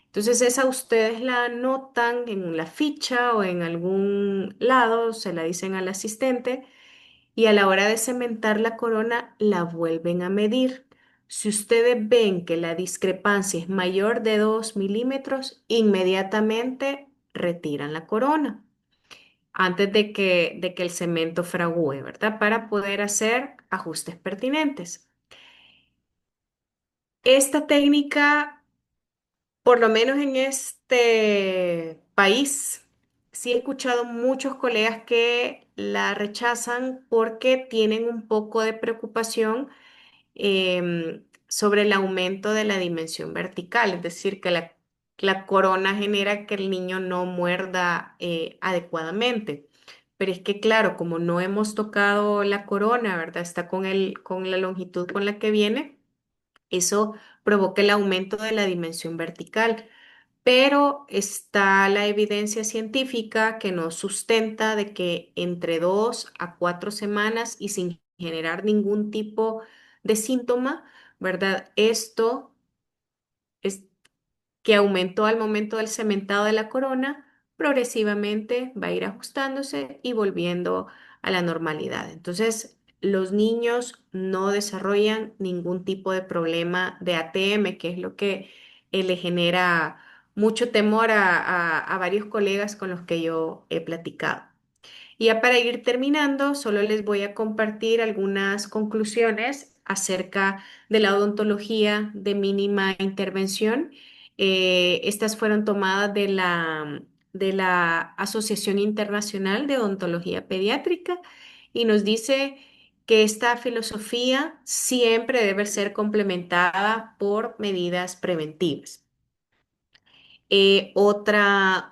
Entonces esa ustedes la anotan en la ficha o en algún lado, se la dicen al asistente y a la hora de cementar la corona la vuelven a medir. Si ustedes ven que la discrepancia es mayor de 2 milímetros, inmediatamente retiran la corona. antes de que el cemento fragúe, ¿verdad? Para poder hacer ajustes pertinentes. Esta técnica, por lo menos en este país, sí he escuchado muchos colegas que la rechazan porque tienen un poco de preocupación sobre el aumento de la dimensión vertical, es decir, que la corona genera que el niño no muerda adecuadamente. Pero es que, claro, como no hemos tocado la corona, ¿verdad? Está con la longitud con la que viene, eso provoca el aumento de la dimensión vertical. Pero está la evidencia científica que nos sustenta de que entre 2 a 4 semanas y sin generar ningún tipo de síntoma, ¿verdad? Esto es que aumentó al momento del cementado de la corona, progresivamente va a ir ajustándose y volviendo a la normalidad. Entonces, los niños no desarrollan ningún tipo de problema de ATM, que es lo que le genera mucho temor a varios colegas con los que yo he platicado. Y ya para ir terminando, solo les voy a compartir algunas conclusiones acerca de la odontología de mínima intervención. Estas fueron tomadas de la Asociación Internacional de Odontología Pediátrica y nos dice que esta filosofía siempre debe ser complementada por medidas preventivas. Otra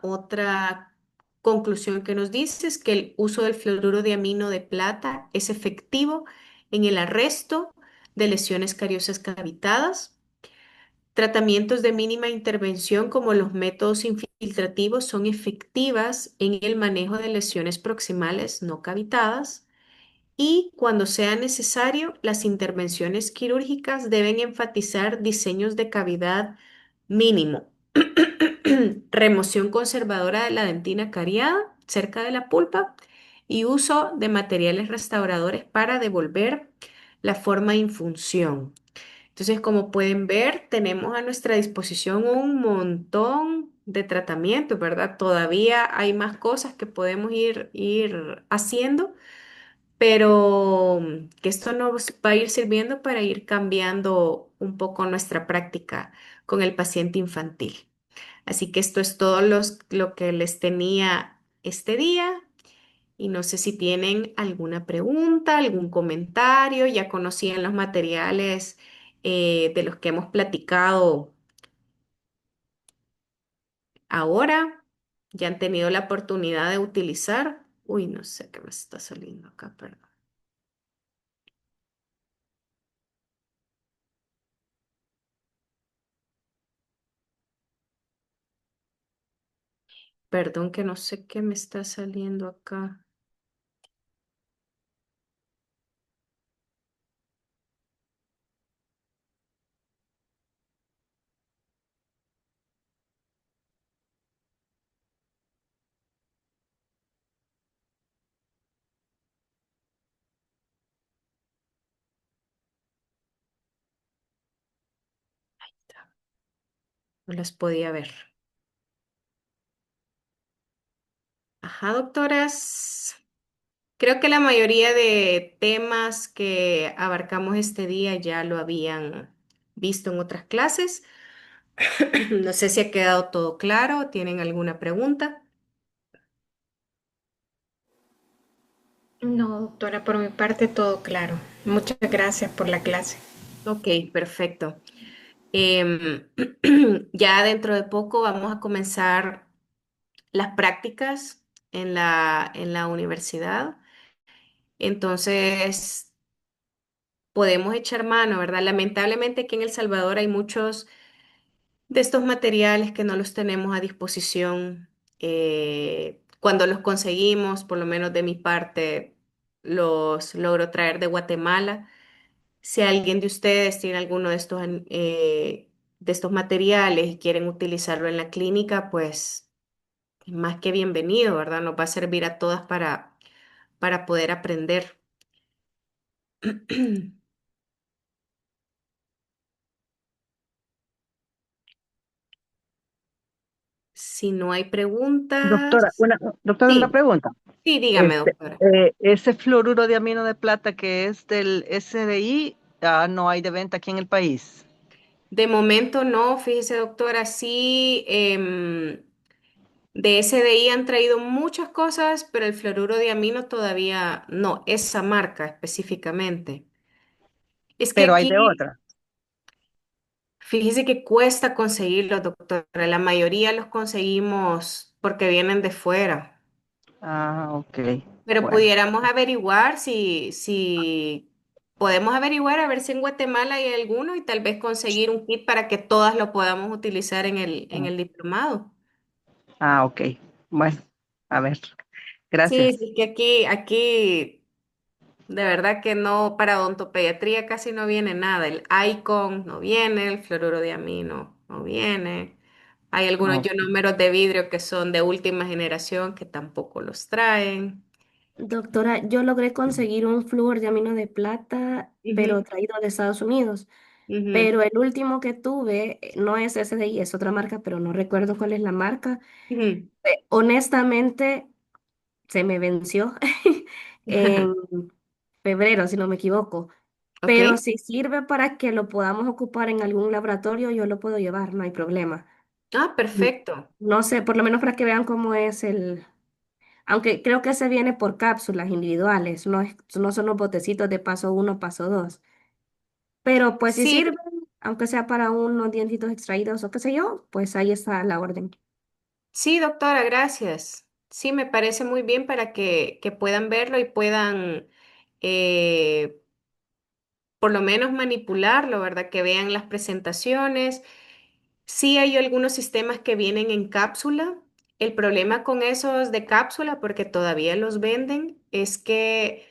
conclusión que nos dice es que el uso del fluoruro de amino de plata es efectivo en el arresto de lesiones cariosas cavitadas. Tratamientos de mínima intervención como los métodos infiltrativos son efectivas en el manejo de lesiones proximales no cavitadas. Y cuando sea necesario, las intervenciones quirúrgicas deben enfatizar diseños de cavidad mínimo, remoción conservadora de la dentina cariada cerca de la pulpa y uso de materiales restauradores para devolver la forma en función. Entonces, como pueden ver, tenemos a nuestra disposición un montón de tratamientos, ¿verdad? Todavía hay más cosas que podemos ir haciendo, pero que esto nos va a ir sirviendo para ir cambiando un poco nuestra práctica con el paciente infantil. Así que esto es todo lo que les tenía este día y no sé si tienen alguna pregunta, algún comentario, ya conocían los materiales de los que hemos platicado ahora, ya han tenido la oportunidad de utilizar. Uy, no sé qué me está saliendo acá, perdón. Perdón que no sé qué me está saliendo acá. No las podía ver. Ajá, doctoras. Creo que la mayoría de temas que abarcamos este día ya lo habían visto en otras clases. No sé si ha quedado todo claro. ¿Tienen alguna pregunta? No, doctora, por mi parte todo claro. Muchas gracias por la clase. Ok, perfecto. Em, ya dentro de poco vamos a comenzar las prácticas en la universidad. Entonces, podemos echar mano, ¿verdad? Lamentablemente aquí en El Salvador hay muchos de estos materiales que no los tenemos a disposición. Cuando los conseguimos, por lo menos de mi parte, los logro traer de Guatemala. Si alguien de ustedes tiene alguno de estos materiales y quieren utilizarlo en la clínica, pues más que bienvenido, ¿verdad? Nos va a servir a todas para poder aprender. Si no hay Doctora, preguntas, una sí, pregunta. Sí, dígame, doctora. Ese fluoruro de amino de plata que es del SDI, no hay de venta aquí en el país. De momento no, fíjese, doctora, sí, de SDI han traído muchas cosas, pero el fluoruro de amino todavía no, esa marca específicamente. Es que Pero hay de aquí, otra. fíjese que cuesta conseguirlos, doctora. La mayoría los conseguimos porque vienen de fuera. Ah, ok. Pero Bueno. pudiéramos averiguar si podemos averiguar a ver si en Guatemala hay alguno y tal vez conseguir un kit para que todas lo podamos utilizar en el diplomado. Ah, ok. Bueno, a ver. Sí, Gracias. sí, que aquí de verdad que no, para odontopediatría casi no viene nada. El Icon no viene, el fluoruro de amino no viene. Hay algunos Ok. ionómeros de vidrio que son de última generación que tampoco los traen. Doctora, yo logré conseguir un flúor de amino de plata, pero Ujú, traído de Estados Unidos. ujú, Pero el último que tuve no es SDI, es otra marca, pero no recuerdo cuál es la marca. ujú. Honestamente, se me venció en febrero, si no me equivoco. ¿Ok? Pero si sirve para que lo podamos ocupar en algún laboratorio, yo lo puedo llevar, no hay problema. Ah, perfecto. No sé, por lo menos para que vean cómo es aunque creo que se viene por cápsulas individuales, no son los botecitos de paso uno, paso dos. Pero pues si Sí, sirve, aunque sea para unos dientitos extraídos o qué sé yo, pues ahí está la orden. sí, doctora, gracias. Sí, me parece muy bien para que puedan verlo y puedan eh, por lo menos manipularlo, ¿verdad? Que vean las presentaciones. Sí hay algunos sistemas que vienen en cápsula. El problema con esos de cápsula, porque todavía los venden, es que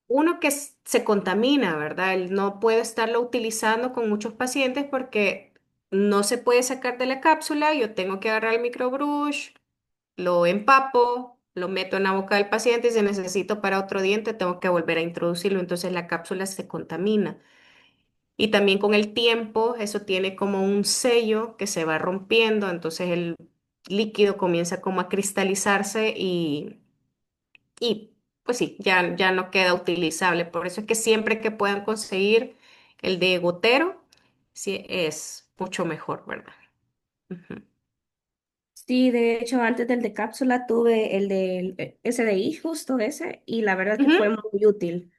uno que se contamina, ¿verdad? No puedo estarlo utilizando con muchos pacientes porque no se puede sacar de la cápsula. Yo tengo que agarrar el microbrush, lo empapo, lo meto en la boca del paciente y si necesito para otro diente tengo que volver a introducirlo. Entonces la cápsula se contamina. Y también con el tiempo, eso tiene como un sello que se va rompiendo, entonces el líquido comienza como a cristalizarse y pues sí, ya no queda utilizable. Por eso es que siempre que puedan conseguir el de gotero, sí es mucho mejor, ¿verdad? Ujú. Sí, de hecho, antes del de cápsula tuve el del SDI, justo ese, y la verdad que fue Ujú. muy útil.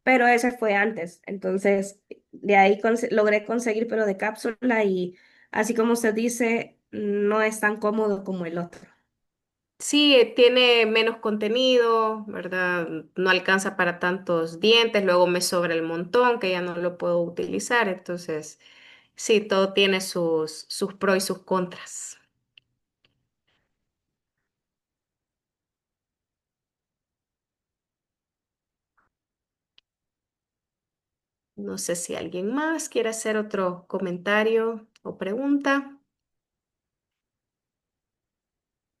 Pero ese fue antes. Entonces, de ahí logré conseguir, pero de cápsula y así como usted dice, no es tan cómodo como el otro. Sí, tiene menos contenido, ¿verdad? No alcanza para tantos dientes, luego me sobra el montón que ya no lo puedo utilizar, entonces sí, todo tiene sus pros y sus contras. No sé si alguien más quiere hacer otro comentario o pregunta.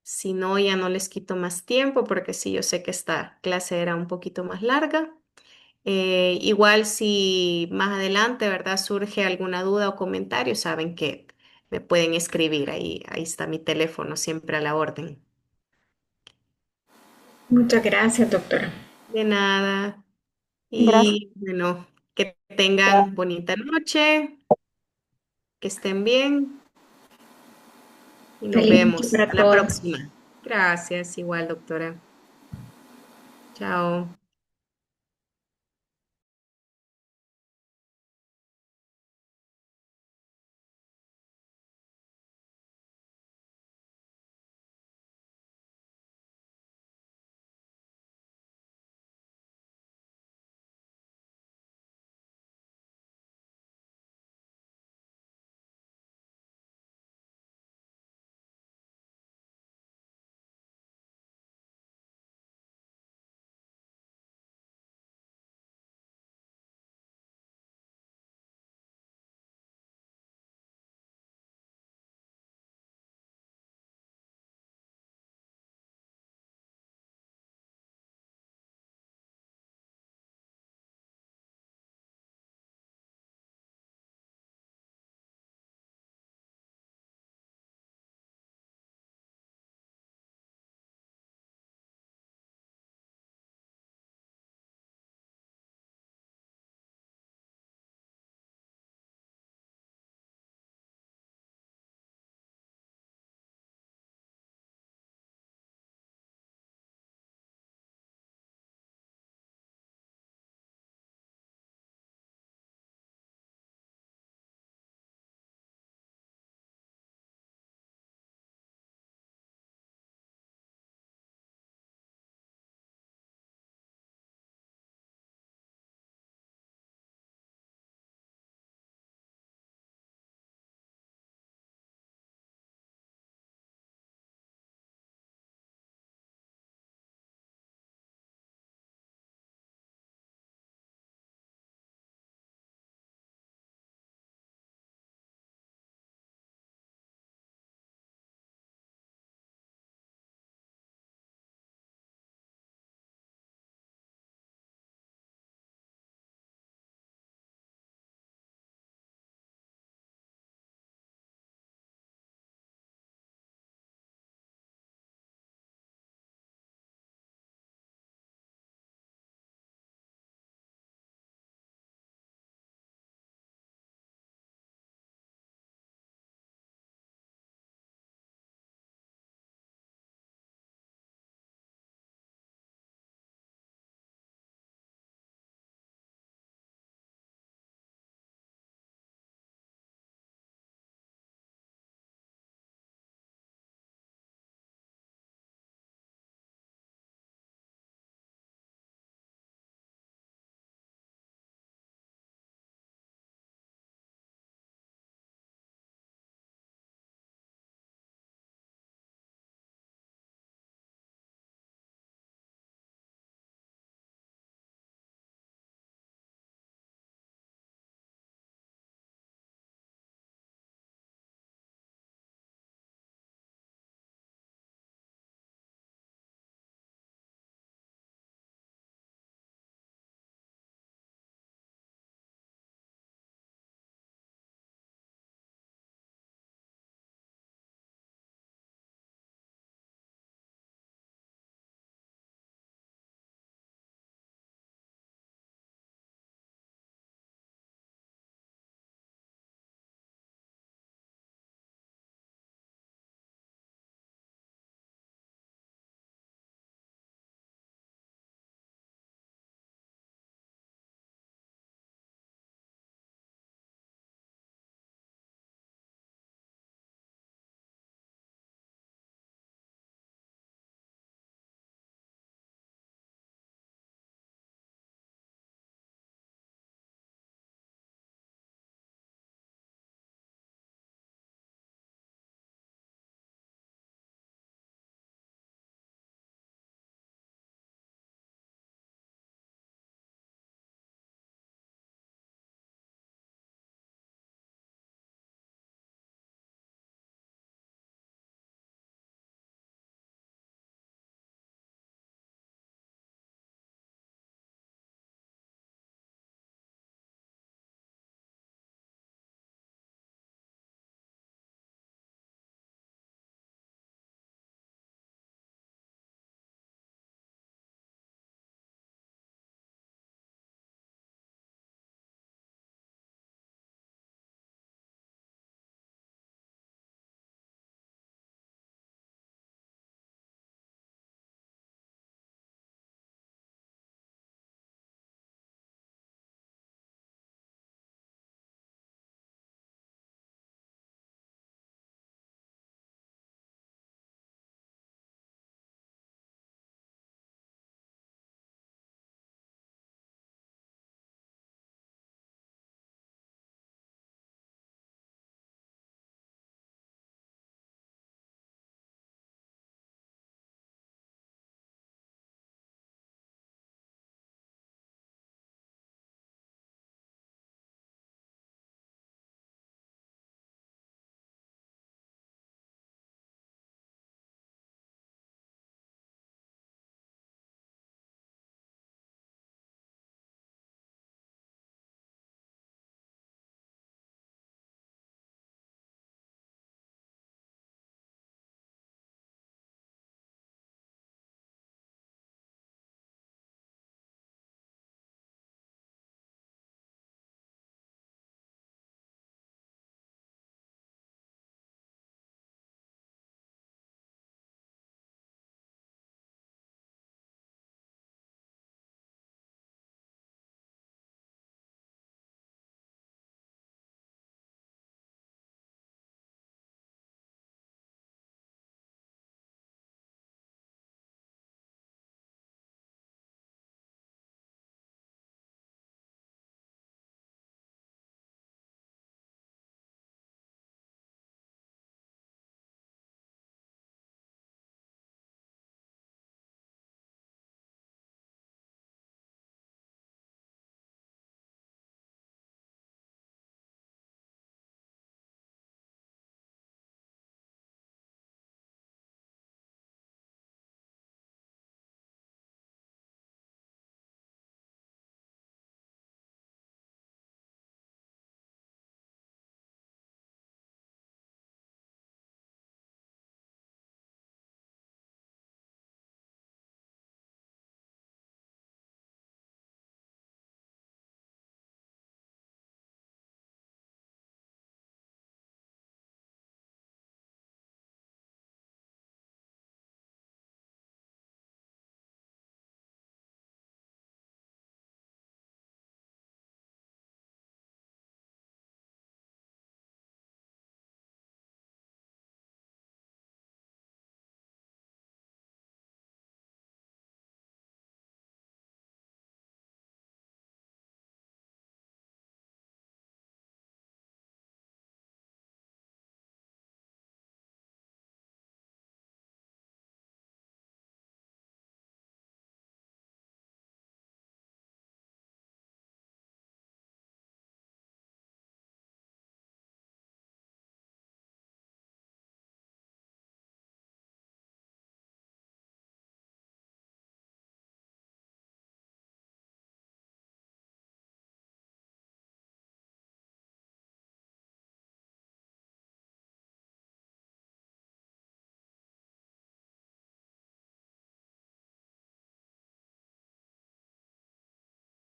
Si no, ya no les quito más tiempo porque sí, yo sé que esta clase era un poquito más larga. Igual si más adelante, ¿verdad? Surge alguna duda o comentario, saben que me pueden escribir ahí está mi teléfono siempre a la orden. Muchas gracias, doctora. De nada. Gracias. Y bueno, que tengan bonita noche, que estén bien y nos Feliz noche vemos para la todos. próxima. Gracias, igual, doctora. Chao.